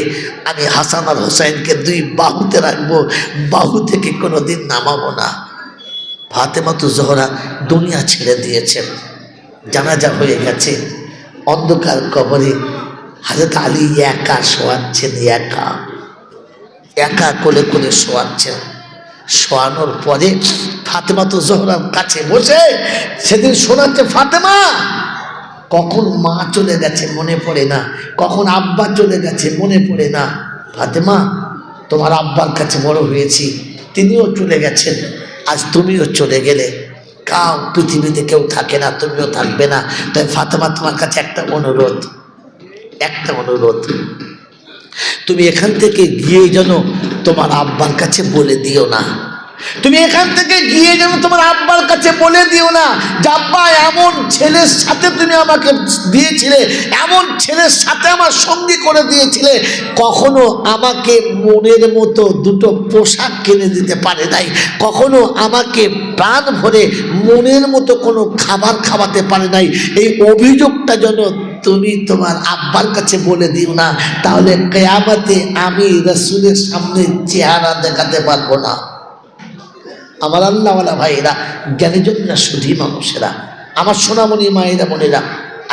আমি হাসান আর হোসেনকে 2 বাহুতে রাখবো, বাহু থেকে কোনোদিন নামাবো না। ফাতেমাতু জোহরা দুনিয়া ছেড়ে দিয়েছেন, জানাজা হয়ে গেছে, অন্ধকার কবরে হযরত আলী একা শোয়াচ্ছেন, একা কোলে কোলে শোয়াচ্ছেন। শোয়ানোর পরে ফাতেমাতু জোহরার কাছে বসে সেদিন শোনাচ্ছে, ফাতেমা কখন মা চলে গেছে মনে পড়ে না, কখন আব্বা চলে গেছে মনে পড়ে না। ফাতেমা তোমার আব্বার কাছে বড় হয়েছি, তিনিও চলে গেছেন, আজ তুমিও চলে গেলে, পৃথিবীতে কেউ থাকে না, তুমিও থাকবে না। তাই ফাতেমা তোমার কাছে একটা অনুরোধ, তুমি এখান থেকে গিয়ে যেন তোমার আব্বার কাছে বলে দিও না, তুমি এখান থেকে গিয়ে যেন তোমার আব্বার কাছে বলে দিও না যে আব্বা এমন ছেলের সাথে তুমি আমাকে দিয়েছিলে, এমন ছেলের সাথে আমার সঙ্গী করে দিয়েছিলে, কখনো আমাকে মনের মতো দুটো পোশাক কিনে দিতে পারে নাই, কখনো আমাকে প্রাণ ভরে মনের মতো কোনো খাবার খাওয়াতে পারে নাই। এই অভিযোগটা যেন তুমি তোমার আব্বার কাছে বলে দিও না, তাহলে কিয়ামতে আমি রাসূলের সামনে চেহারা দেখাতে পারবো না। আমার আল্লাহওয়ালা ভাইরা, জ্ঞানীজনরা, সুধী মানুষেরা, আমার সোনামণি মায়েরা বোনেরা,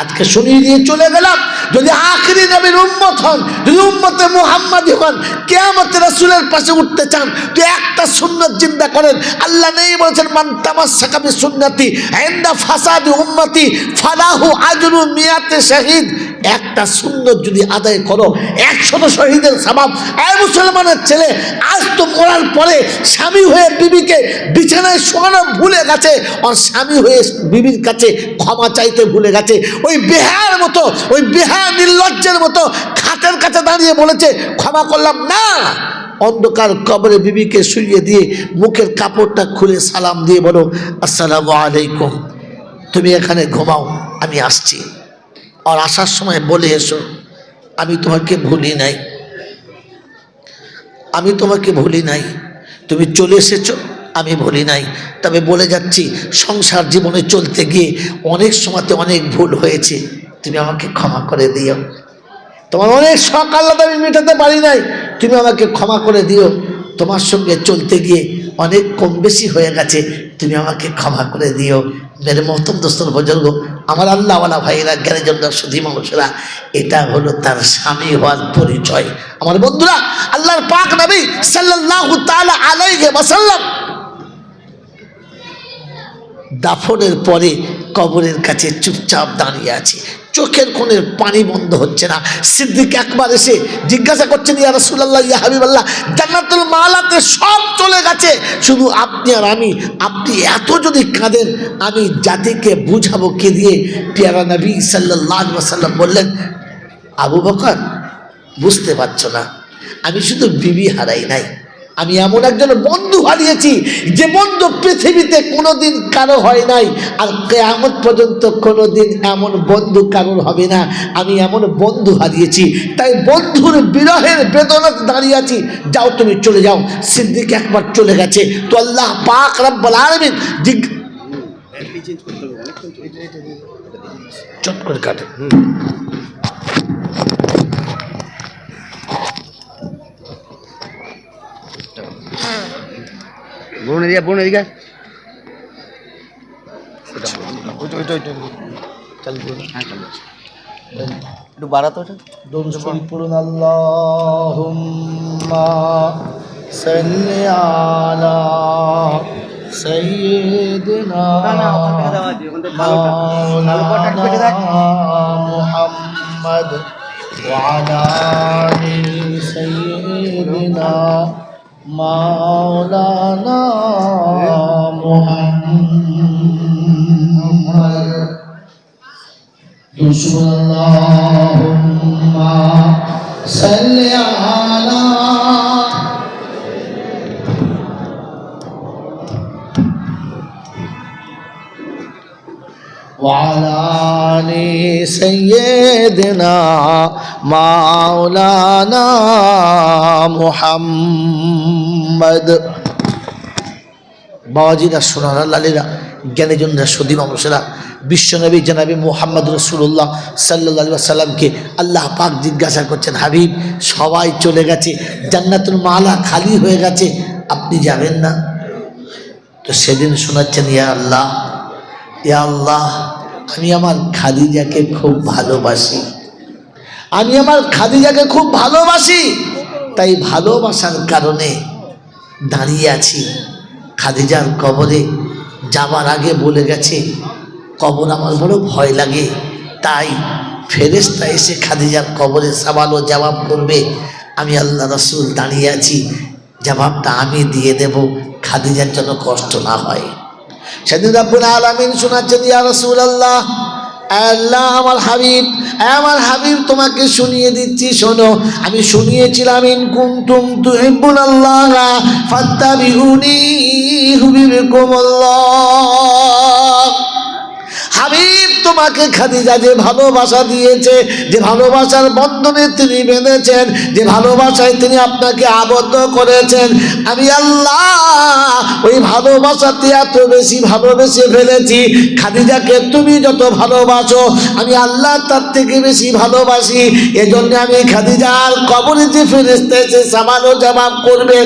আজকে শুনিয়ে দিয়ে চলে গেলাম, যদি আখিরি নবীর উম্মত হন, যদি উম্মতে মুহাম্মাদি হন, কিয়ামতে রাসূলের পাশে উঠতে চান, তো একটা সুন্নাত জিন্দা করেন। আল্লাহ নেই বলেছেন, মান তামাসসাকা বিসুন্নতি ইনদা ফাসাদি উম্মতি ফালাহু আজরু মিয়াতে শাহিদ। একটা সুন্নত যদি আদায় করো, 100 শহীদের সওয়াব। আয় মুসলমানের ছেলে, আজ তো মরার পরে স্বামী হয়ে বিবিকে বিছানায় শোয়ানো ভুলে গেছে, আর স্বামী হয়ে বিবির কাছে ক্ষমা চাইতে ভুলে গেছে। ওই বেহার মতো, ওই বেহার নির্লজ্জের মতো খাটের কাছে দাঁড়িয়ে বলেছে ক্ষমা করলাম না। অন্ধকার কবরে বিবিকে শুইয়ে দিয়ে মুখের কাপড়টা খুলে সালাম দিয়ে বলো, আসসালামু আলাইকুম, তুমি এখানে ঘুমাও, আমি আসছি। আর আসার সময় বলে এসো, আমি তোমাকে ভুলি নাই, আমি তোমাকে ভুলি নাই, তুমি চলে এসেছো, আমি ভুলি নাই। তবে বলে যাচ্ছি, সংসার জীবনে চলতে গিয়ে অনেক সময়তে অনেক ভুল হয়েছে, তুমি আমাকে ক্ষমা করে দিও। তোমার অনেক শখ আহ্লাদ আমি মেটাতে পারি নাই, তুমি আমাকে ক্ষমা করে দিও। তোমার সঙ্গে চলতে গিয়ে অনেক কম বেশি হয়ে গেছে, তুমি আমাকে ক্ষমা করে দিও। মেরে মহতম দোস্তর বুজুর্গ, আমার আল্লাহওয়ালা ভাইয়েরা, জ্ঞানীজনরা, সুধী মানুষেরা, এটা হলো তার স্বামী হওয়ার পরিচয়। আমার বন্ধুরা, আল্লাহর পাক নবী সাল্লাল্লাহু তাআলা আলাইহি ওয়াসাল্লাম দাফনের পরে কবরের কাছে চুপচাপ দাঁড়িয়ে আছে, চোখের কোণের পানি বন্ধ হচ্ছে না। সিদ্দিক আকবর এসে জিজ্ঞাসা করছেন, ইয়া রাসূলুল্লাহ, ইয়া হাবিবাল্লাহ, জান্নাতুল মালাতে সব চলে গেছে, শুধু আপনি আর আমি, আপনি এত যদি কাঁদেন আমি জাতিকে বুঝাবো কে দিয়ে? পেয়ারা নবী সাল্লাল্লাহু আলাইহি ওয়াসাল্লাম বললেন, আবু বকর বুঝতে পারছো না, আমি শুধু বিবি হারাই নাই, আমি এমন একজন বন্ধু হারিয়েছি যে বন্ধু পৃথিবীতে কোনোদিন কারো হয় নাই, আর কিয়ামত পর্যন্ত কোনোদিন এমন বন্ধু কারোর হবে না। আমি এমন বন্ধু হারিয়েছি, তাই বন্ধুর বিরহের বেদনাতে দাঁড়িয়ে আছি। যাও তুমি চলে যাও। সিদ্দিক একবার চলে গেছে তো আল্লাহ পাক রব্বুল আলামিন চট করে কাটে। একটু বাড়াতো পড়ুন আল্লাহুম্মা সাল্লি আলা সাইয়্যিদিনা মাওলানা মুহাম্মদ ওয়া আলা আলি সাইয়্যিদিনা মাওলানা মুহাম্মদ। আল্লাহুম্মা সাল্লি আলা ওয়া আলা আলি সাইয়্যিদিনা মাওলানা মুহাম্মদ। বাবাজিরা, সোনারা, লালীরা, জ্ঞানীজনরা, সদী মানুষেরা, বিশ্বনবী জনাবি মুহাম্মদ রাসূলুল্লাহ সাল্লাল্লাহু আলাইহি ওয়াসাল্লামকে আল্লাহ পাক জিজ্ঞাসা করছেন, হাবিব সবাই চলে গেছে, জান্নাতুল মালা খালি হয়ে গেছে, আপনি যাবেন না? তো সেদিন শোনাচ্ছেন, ইয়া আল্লাহ, ইয়া আল্লাহ, আমি আমার খাদিজাকে খুব ভালোবাসি, আমি আমার খাদিজাকে খুব ভালোবাসি, তাই ভালোবাসার কারণে দাঁড়িয়ে আছি। খাদিজার কবরে যাবার আগে বলে গেছে, কবর আমার বড় ভয় লাগে, তাই ফেরেশতা এসে খাদিজার কবরে সওয়াল ও জবাব করবে, আমি আল্লাহ রাসূল দাঁড়িয়ে আছি, জবাবটা আমি দিয়ে দেব, খাদিজার জন্য কষ্ট না হয়। সেদিন রব্বুল আলামিন শোনাচ্ছেন, ইয়া রাসূলুল্লাহ, আল্লাহ আমার হাবিব তোমাকে শুনিয়ে দিচ্ছি, শোনো। আমি শুনিয়েছিলাম, ইন কুনতুম তুহিব্বুনাল্লাহ ফাত্তাবিউনি ইউহিব্বুকুমুল্লাহ। হাবিব তোমাকে খাদিজা যে ভালোবাসা দিয়েছে, যে ভালোবাসার বন্ধনে তিনি বেঁধেছেন, যে ভালোবাসায় তিনি আপনাকে আবদ্ধ করেছেন, আমি আল্লাহ ওই ভালোবাসাতে এত বেশি ভালোবেসে ফেলেছি, খাদিজাকে তুমি যত ভালোবাসো আমি আল্লাহ তার থেকে বেশি ভালোবাসি। এজন্য আমি খাদিজার কবরে যে ফেরেশতা এসে সওয়াল ও জবাব করবে,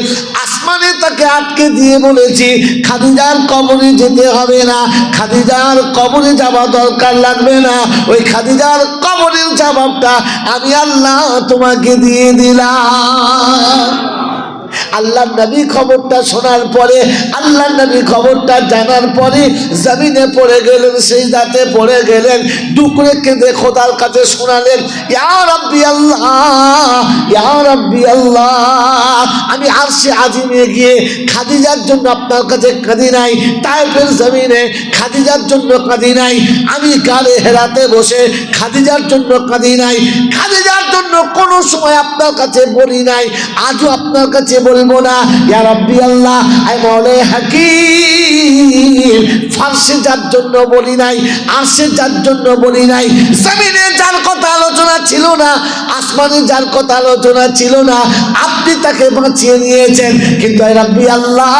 আসমানে তাকে আটকে দিয়ে বলেছি, খাদিজার কবরে যেতে হবে না, খাদিজার কবরে যাওয়া দরকার লাগবে না, ওই খাদিজার কবরের জবাবটা আমি আল্লাহ তোমাকে দিয়ে দিলাম। আল্লাহ নবী খবরটা শোনার পরে, আল্লাহ নবী খবরটা জানার পরে জমিনে পড়ে গেলেন, সিজদাতে পড়ে গেলেন, দুকরে কেঁদে খোদার কাছে শোনালেন, ইয়া রাব্বি আল্লাহ, ইয়া রাব্বি আল্লাহ, আমি আরশে আজিমে গিয়ে খাদিজার জন্য আপনার কাছে কাঁদি নাই, তায়েফের জমিনে খাদিজার জন্য কাঁদি নাই, আমি গাড়ে হেরাতে বসে খাদিজার জন্য কাঁদি নাই, খাদিজার জন্য কোনো সময় আপনার কাছে বলি নাই, আজও আপনার কাছে বলবো না। ইয়া রাব্বি আল্লাহ, আই মৌলা হাকিম, ফারসে যার জন্য বলি নাই, আরশে যার জন্য বলি নাই, জমিনে যার কথা আলোচনা ছিল না, আসমানে যার কথা আলোচনা ছিল না, আপনি তাকে বাঁচিয়ে নিয়েছেন। কিন্তু আই রাব্বি আল্লাহ,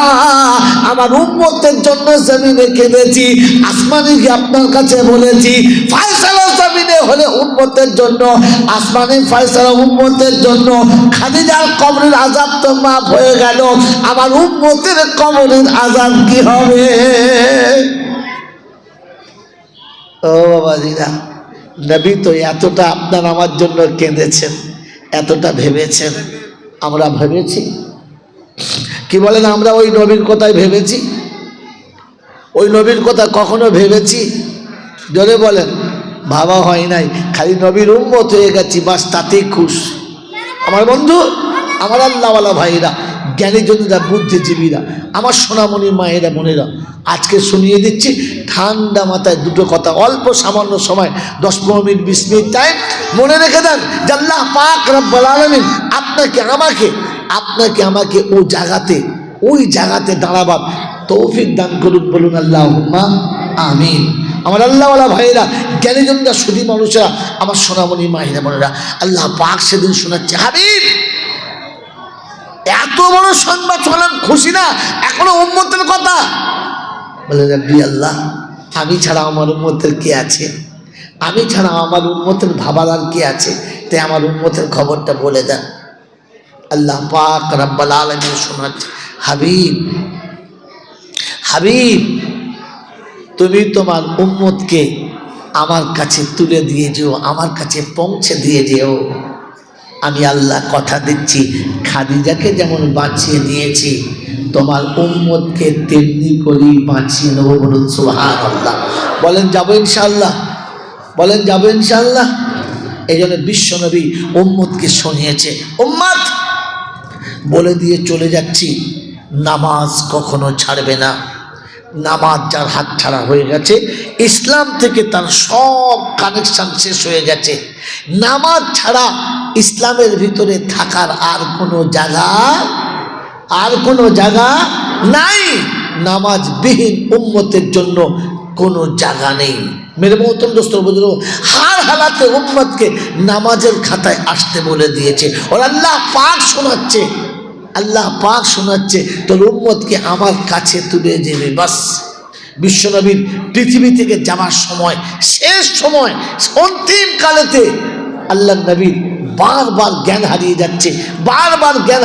আমার উম্মতের জন্য জমিনে কেঁদেছি, আসমানে গিয়ে আপনার কাছে বলেছি, ফয়সালা জমিনে হলে উম্মতের জন্য, আসমানে ফয়সালা উম্মতের জন্য। খাদিজার কবরের আযাব তো মাফ হয়ে গেল, আমার উম্মতের কবরের আযাব কি হবে? ও বাবাজিরা, নবী তো এতটা আপনার আমার জন্য কেঁদেছেন, এতটা ভেবেছেন, আমরা ভেবেছি? কি বলেন, আমরা ওই নবীর কথাই ভেবেছি? ওই নবীর কথা কখনো ভেবেছি? জোরে বলেন। ভাবা হয় নাই, খালি নবীর উম্মত হয়ে গেছি, বাস তাতেই খুশ। আমার বন্ধু, আমার আল্লাহওয়ালা ভাইরা, জ্ঞানীজনেরা, বুদ্ধিজীবীরা, আমার সোনামণি মায়েরা বোনেরা, আজকে শুনিয়ে দিচ্ছি ঠান্ডা মাথায় দুটো কথা, অল্প সামান্য সময়, 10-15 মিনিট 20 মিনিট টাইম। মনে রেখে দেন যে আল্লাহ পাক রব্বুল আলামিন আপনাকে আমাকে ওই জায়গাতে দাঁড়াবার তৌফিক দান করুন। বলুন আল্লাহুম্মা আমিন। আমার আল্লাহওয়ালা ভাইয়েরা, জ্ঞানীজনরা, সুধী মানুষেরা, আমার সোনামণি মায়েরা বোনেরা, আল্লাহ পাক সেদিন শোনাচ্ছে, হাবিব এত বড় সংবাদ শোনালাম, খুশি না? এখনো উম্মতের কথা। বলে রাব্বি আল্লাহ, আমি ছাড়া আমার উম্মতের কে আছে? আমি ছাড়া আমার উম্মতের ভাবার আর কে আছে? তাই আমার উম্মতের খবরটা বলে দেন। আল্লাহ পাক রব্বুল আলামিন শোনাচ্ছে, হাবিব তুমি তোমার উম্মতকে আমার কাছে তুলে দিয়ে যেও, আমার কাছে পৌঁছে দিয়ে যেও। আমি আল্লাহ কথা দিচ্ছি, খাদিজাকে যেমন বাঁচিয়ে নিয়েছি, তোমার উম্মতকে তেমনি করেই বাঁচিয়ে নেবো। বলুন সুবহানাল্লাহ। বলেন যাবো ইনশাআল্লাহ, বলেন যাবো ইনশাআল্লাহ। এই জন্য বিশ্বনবী উম্মতকে শুনিয়েছে, উম্মত বলে দিয়ে চলে যাচ্ছি, নামাজ কখনো ছাড়বে না। নামাজ যার হাত ছাড়া হয়ে গেছে, ইসলাম থেকে তার সব কানেকশন শেষ হয়ে গেছে। নামাজ ছাড়া ইসলামের ভিতরে থাকার আর কোনো জায়গা নাই। নামাজবিহীন উম্মতের জন্য কোনো জায়গা নেই। মেরে মোহতরম দোস্ত বুজুর্গ, হার হালাতে উম্মতকে নামাজের খাতায় আসতে বলে দিয়েছে। ওর আল্লাহ পাক শোনাচ্ছে তোর উম্মতকে আমার কাছে তুলে যাবে। বাস বিশ্বনবীর পৃথিবী থেকে যাওয়ার সময়, শেষ সময়, অন্তিম কালেতে আল্লাহ নবী বারবার জ্ঞান হারিয়ে যাচ্ছে, বারবার জ্ঞান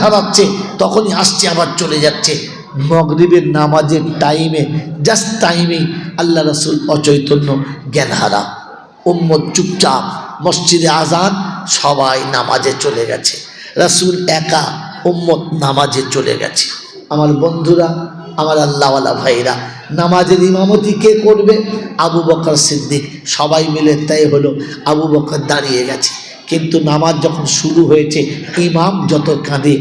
হারাচ্ছে। তখনই আসছে, আবার চলে যাচ্ছে। মাগরিবের নামাজের জাস্ট টাইমেই আল্লাহ রাসূল অচৈতন্য, জ্ঞান হারা। উম্মত চুপচাপ, মসজিদে আজান, সবাই নামাজে চলে গেছে। রাসূল একা, উম্মত নামাজে চলে গেছে। আমার বন্ধুরা, আমার আল্লাহওয়ালা ভাইরা, নামাজের ইমামতি কে করবে? আবু বকর সিদ্দিক। সবাই মিলে তাই হলো, আবু বকর দাঁড়িয়ে গেছে। কিন্তু নামাজ যখন শুরু হয়েছে, ইমাম যত কাঁদে,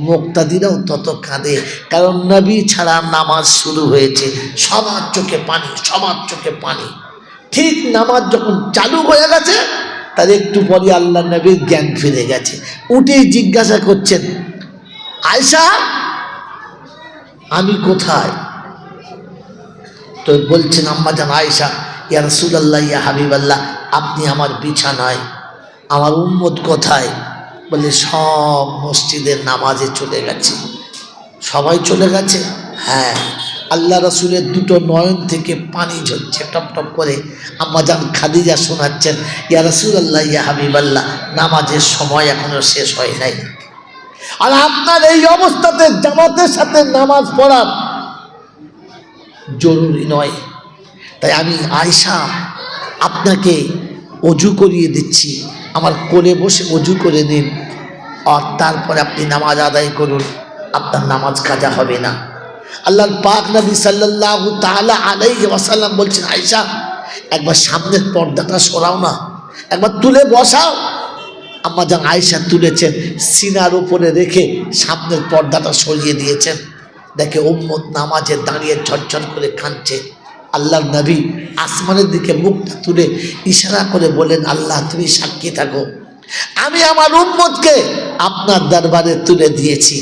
মুক্তাদিরাও তত কাঁদে। কারণ নবী ছাড়া নামাজ শুরু হয়েছে, সবার চোখে পানি। ঠিক নামাজ যখন চালু হয়ে গেছে, তার একটু পরে আল্লাহ নবীর জ্ঞান ফিরে গেছে। উঠেই জিজ্ঞাসা করছেন, আয়েশা আমি কোথায়? তো বলছেন আম্মাজান আয়েশা, ইয়া রাসূলুল্লাহ, ইয়া হাবিবাল্লাহ, আপনি আমার বিছানায়। আমার উম্মত কোথায়? বলে সব মসজিদের নামাজে চলে গেছে। সবাই চলে গেছে? হ্যাঁ। আল্লাহ রাসূলের দুটো নয়ন থেকে পানি ঝরছে টপ টপ করে। আম্মাজান খাদিজা শোনাচ্ছেন, ইয়া রাসূলুল্লাহ, ইয়া হাবিবাল্লাহ, নামাজের সময় এখনো শেষ হয় নাই। আর আপনার এই অবস্থাতে জামাতের সাথে নামাজ পড়া জরুরি নয়। তাই আমি আয়েশা আপনাকে অজু করিয়ে দিচ্ছি, আমার কোলে বসে অজু করে নিন, আর তারপরে আপনি নামাজ আদায় করুন, আপনার নামাজ কাজা হবে না। আল্লাহর পাক নবী সাল্লাল্লাহু তাআলা আলাইহি ওয়াসাল্লাম বলছেন, আয়েশা একবার সামনের পর্দাটা সরাও না, একবার তুলে বসাও। আম্মাজান আয়েশা তুলেছেন, সিনার উপরে রেখে সামনের পর্দাটা সরিয়ে দিয়েছেন। দেখে উম্মত নামাজে দাঁড়িয়ে ঝরঝর করে কাঁদছে। আল্লাহর নবী আসমানের দিকে মুখটা তুলে ইশারা করে বলেন, আল্লাহ তুমি সাক্ষী থাকো, আমি আমার উম্মতকে আপনার দরবারে তুলে দিয়েছি,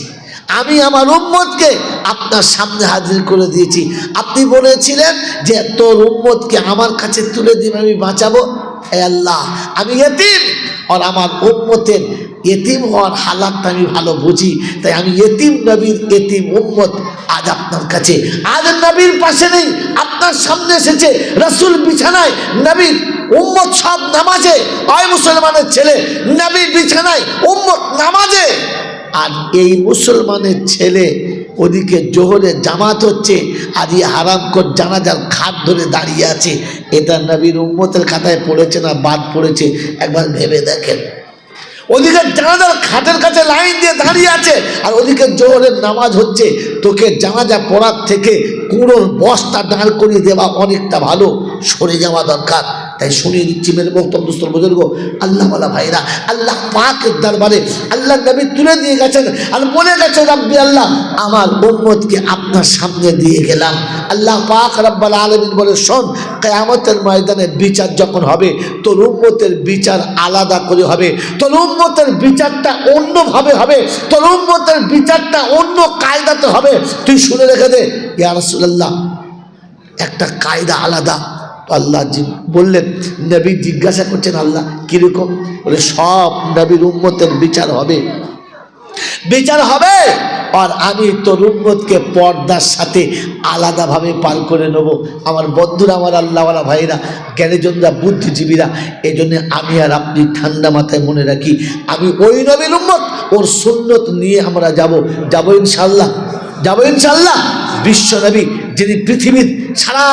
আমি আমার উম্মতকে আপনার সামনে হাজির করে দিয়েছি। আপনি বলেছিলেন যে তোর উম্মতকে আমার কাছে তুলে দিবে, আমি বাঁচাবো। হে আল্লাহ, আমি ইতিম, আর আমার উম্মতের ইতিম হওয়ার হালাতটা আমি ভালো বুঝি। তাই আমি ইতিম নবীর ইতিম উম্মত আজ আপনার কাছে, আজ নবীর পাশে নেই, আপনার সামনে এসেছে। রাসূল বিছানায়, নবীর উম্মত সব নামাজে। ওই মুসলমানের ছেলে নবীর বিছানায়, উম্মত নামাজে। আর এই মুসলমানের ছেলে ওদিকে জোহরে জামাত হচ্ছে, আর এই হারামখোর জানাজার খাট ধরে দাঁড়িয়ে আছে। এটা নবীর উম্মতের খাতায় পড়েছে না বাদ পড়েছে? একবার ভেবে দেখেন। ওদিকে জানাজার খাটের কাছে লাইন দিয়ে দাঁড়িয়ে আছে, আর ওদিকে জোহরের নামাজ হচ্ছে। তোকে জানাজা পড়ার থেকে কুড়োর বস্তা দাঁড় করিয়ে দেওয়া অনেকটা ভালো, সরে যাওয়া দরকার। তাই শুনিয়ে দিচ্ছি মেরে বক্তব্য দুস্তর বুজুর্গ, আল্লাহ ওয়ালা ভাইরা, আল্লাহ পাকের দরবারে আল্লাহ নবী তুলে দিয়ে গেছেন আর বলে গেছেন, রব্বি আল্লাহ আমার উম্মতকে আপনার সামনে দিয়ে গেলাম। আল্লাহ পাক রব্বুল আলামিন বলে, শোন, কিয়ামতের ময়দানে বিচার যখন হবে তোর উম্মতের বিচার আলাদা করে হবে, তোর উম্মতের বিচারটা অন্যভাবে হবে, তোর উম্মতের বিচারটা অন্য কায়দাতে হবে। তুই শুনে রেখে দে। ইয়া রাসূলুল্লাহ, একটা কায়দা আলাদা। আল্লাহ বললেন, নবী জিজ্ঞাসা করছেন, আল্লাহ কিরকম? বলে, সব নবীর উম্মতের বিচার হবে, বিচার হবে, আর আমি তোর উম্মতকে পর্দার সাথে আলাদাভাবে পার করে নেব। আমার বন্ধুরা, আমার আল্লাহওয়ালা ভাইরা, জ্ঞানীজনরা, বুদ্ধিজীবীরা, এই জন্য আমি আর আপনি ঠান্ডা মাথায় মনে রাখি, আমি ওই নবীর উম্মত, ওর সুন্নত নিয়ে আমরা যাব ইনশাল্লাহ, যাব ইনশাল্লাহ। বিশ্ব নবী, যিনি পৃথিবীর সারা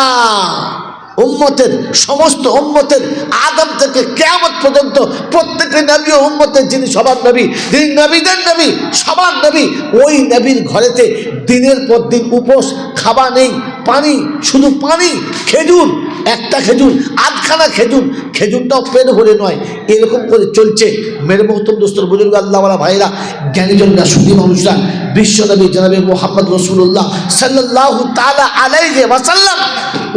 উম্মতের, সমস্ত উম্মতের, আদম থেকে কিয়ামত পর্যন্ত প্রত্যেকের নবী ও উম্মতের যিনি সবার নবী, যিনি নবীদের নবী, সবার নবী, ওই নবীর ঘরেতে দিনের পর দিন উপোস, খাওয়া নেই, পানি, শুধু পানি, খেজুর, একটা খেজুর, আধখানা খেজুর, খেজুরটাও পেট ভরে নয়, এরকম করে চলছে। মেরে মোহতম দোস্তর বুজুর্গ, আল্লাহওয়ালা ভাইরা, জ্ঞানীজনরা, সুধী মানুষরা, বিশ্বনবী জনাবে মুহাম্মদ রাসূলুল্লাহ সাল্লাল্লাহু তাআলা আলাইহি ওয়াসাল্লাম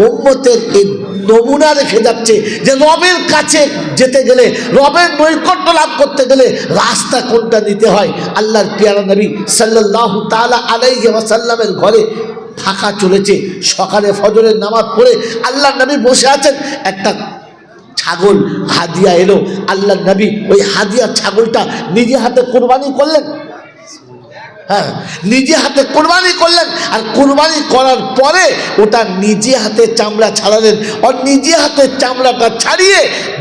উম্মতের এই নমুনা রেখে যাচ্ছে যে রবের কাছে যেতে গেলে, রবের নৈকট্য লাভ করতে গেলে রাস্তা কোনটা নিতে হয়। আল্লাহর পেয়ারা নবী সাল্লাল্লাহু তাআলা আলাইহি ওয়াসাল্লামের ঘরে ফাঁকা চলেছে, সকালে ফজরের নামাজ পড়ে আল্লাহ নবী বসে আছেন, একটা ছাগল হাদিয়া এলো, আল্লাহ নবী ওই হাদিয়া ছাগলটা নিজে হাতে কোরবানি করলেন। হ্যাঁ, নিজে হাতে কোরবানি করলেন, আর কোরবানি করার পরে ওটা নিজে হাতে চামড়া ছাড়ালেন, আর নিজে হাতে চামড়াটা ছাড়িয়ে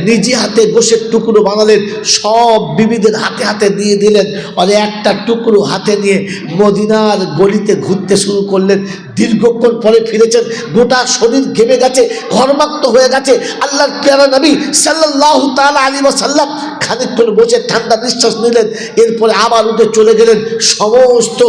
নিজে হাতে গোশের টুকরো বানালেন, সব বিবিদের হাতে হাতে দিয়ে দিলেন, আর একটা টুকরো হাতে নিয়ে মদিনার গলিতে ঘুরতে শুরু করলেন। দীর্ঘক্ষণ পরে ফিরেছেন, গোটা শরীর ঘেমে গেছে, ঘর্মাক্ত হয়ে গেছে। আল্লাহর প্যারা নবী সাল্লাল্লাহু তাআলা আলাইহি ওয়াসাল্লাম খানিকক্ষণ বসে ঠান্ডা নিঃশ্বাস নিলেন, এরপরে আবার উঠে চলে গেলেন। সমস্ত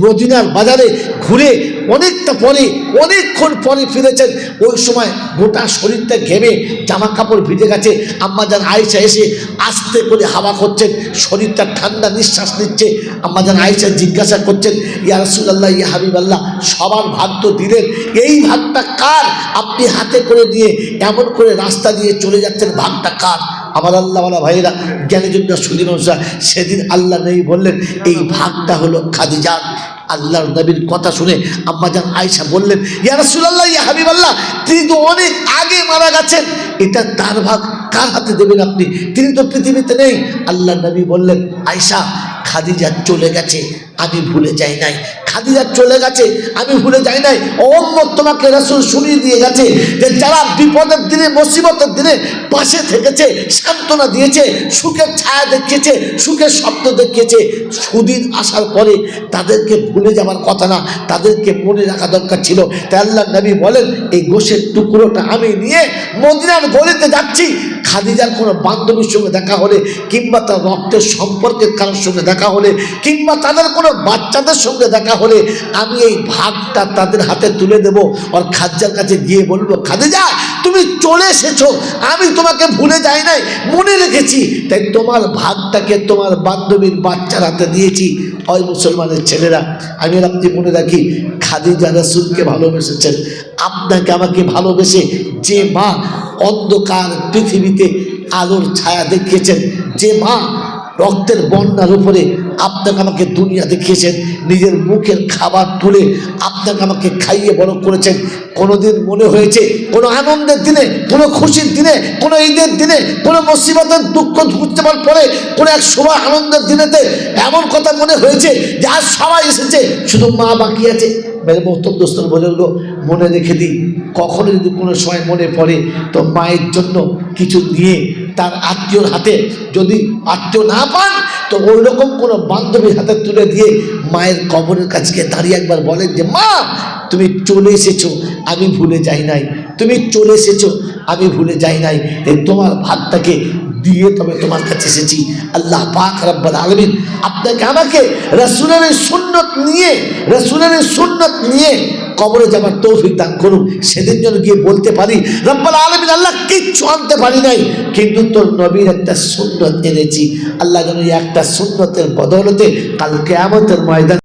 মদিনার বাজারে ঘুরে অনেকটা পরে, অনেকক্ষণ পরে ফিরেছেন। ওই সময় গোটা শরীরটা ঘেমে, জামা কাপড় ভিজে গেছে। আম্মাজান আয়েশা এসে আস্তে করে হাওয়া করছেন, শরীরটা ঠান্ডা নিঃশ্বাস নিচ্ছে। আম্মাজান আয়েশা জিজ্ঞাসা করছেন, ইয়া রাসূলুল্লাহ, ইয়া হাবিবাল্লাহ, সবার ভাগ তো দিলেন, এই ভাগটা কার? আপনি হাতে করে নিয়ে এমন করে রাস্তা দিয়ে চলে যাচ্ছেন, ভাগটা কার? আমার আল্লাহওয়ালা ভাইরা, জ্ঞানীজনরা, সুধী মানুষরা, সেদিন আল্লাহ নবী বললেন, এই ভাগটা হলো খাদিজার। আল্লাহর নবীর কথা শুনে আম্মাজান আয়েশা বললেন, ইয়া রাসূলুল্লাহ, ইয়া হাবিবাল্লাহ, তিনি তো অনেক আগে মারা গেছেন, এটা তার ভাগ কার হাতে দেবেন আপনি? তিনি তো পৃথিবীতে নেই। আল্লাহ নবী বললেন, আয়েশা, খাদিজা চলে গেছে, আমি ভুলে যাই নাই। খাদিজা চলে গেছে, আমি ভুলে যাই নাই। উম্মত, তোমাকে রাসূল শুনিয়ে দিয়ে গেছে যে যারা বিপদের দিনে, মুসিবতের দিনে পাশে থেকেছে, সান্ত্বনা দিয়েছে, সুখের ছায়া দেখিয়েছে, সুখের স্বপ্ন দেখিয়েছে, সুদিন আসার পরে তাদেরকে ভুলে যাওয়ার কথা না, তাদেরকে মনে রাখা দরকার ছিল। তাই আল্লাহ নবী বলেন, এই গোশের টুকরোটা আমি নিয়ে মদিনার গলিতে যাচ্ছি। খাদিজার কোনো বান্ধবীর সঙ্গে দেখা হলে, কিংবা তার রক্তের সম্পর্কের কারোর সঙ্গে দেখা হলে, কিংবা তাদের কোনো বাচ্চাদের সঙ্গে দেখা হলে, আমি এই ভাগটা তাদের হাতে তুলে দেব, আর খাদিজার কাছে গিয়ে বলবো, খাদিজা, তুমি চলে এসেছো, আমি তোমাকে ভুলে যাই নাই, মনে রেখেছি, তাই তোমার ভাগটাকে তোমার বান্ধবীর বাচ্চার হাতে দিয়েছি। ওই মুসলমানের ছেলেরা, আমি আপনি মনে রাখি, খাদিজা রাসূলকে ভালোবেসেছেন। আপনাকে আমাকে ভালোবেসে যে মা অন্ধকার পৃথিবীতে আলোর ছায়া দেখিয়েছেন, যে মা রক্তের বন্যার উপরে আপনাকে আমাকে দুনিয়া দেখিয়েছেন, নিজের মুখের খাবার তুলে আপনাকে আমাকে খাইয়ে বড় করেছেন, কোনোদিন মনে হয়েছে কোনো আনন্দের দিনে, কোনো খুশির দিনে, কোনো ঈদের দিনে, কোনো মুসিবতের দুঃখ বুঝতে পারার পরে, কোনো এক শুভ আনন্দের দিনেতে এমন কথা মনে হয়েছে যে আজ সবাই এসেছে, শুধু মা বাকি আছে? মেরে মোহতম দোস্তর বুজুর্গ, মনে রেখে দিই, কখনো যদি কোনো সময় মনে পড়ে তো মায়ের জন্য কিছু দিয়ে তার আত্মীয়র হাতে, যদি আত্মীয় না পান তো ওই রকম কোনো বান্ধবীর হাতে তুলে দিয়ে মায়ের কবরের কাছে দাঁড়িয়ে একবার বলেন যে, মা, তুমি চলে এসেছো, আমি ভুলে যাই নাই, তুমি চলে এসেছো, আমি ভুলে যাই নাই। এই তোমার ভাগটাকে দিয়ে তবে তোমার কাছে এসেছি। আল্লাহ পাক রব্বুল আলামিন আপনাকে আমাকে রাসূলের সুন্নত নিয়ে কবরে যাবার তৌফিক দান করুন। সেদিন যেন গিয়ে বলতে পারি রব্বুল আলামিন আল্লাহ কিচ্ছু আনতে পারি নাই, কিন্তু তোর নবীর একটা সুন্নত এনেছি। আল্লাহ যেন একটা সুন্নতের বদৌলতে কাল কিয়ামতের ময়দানে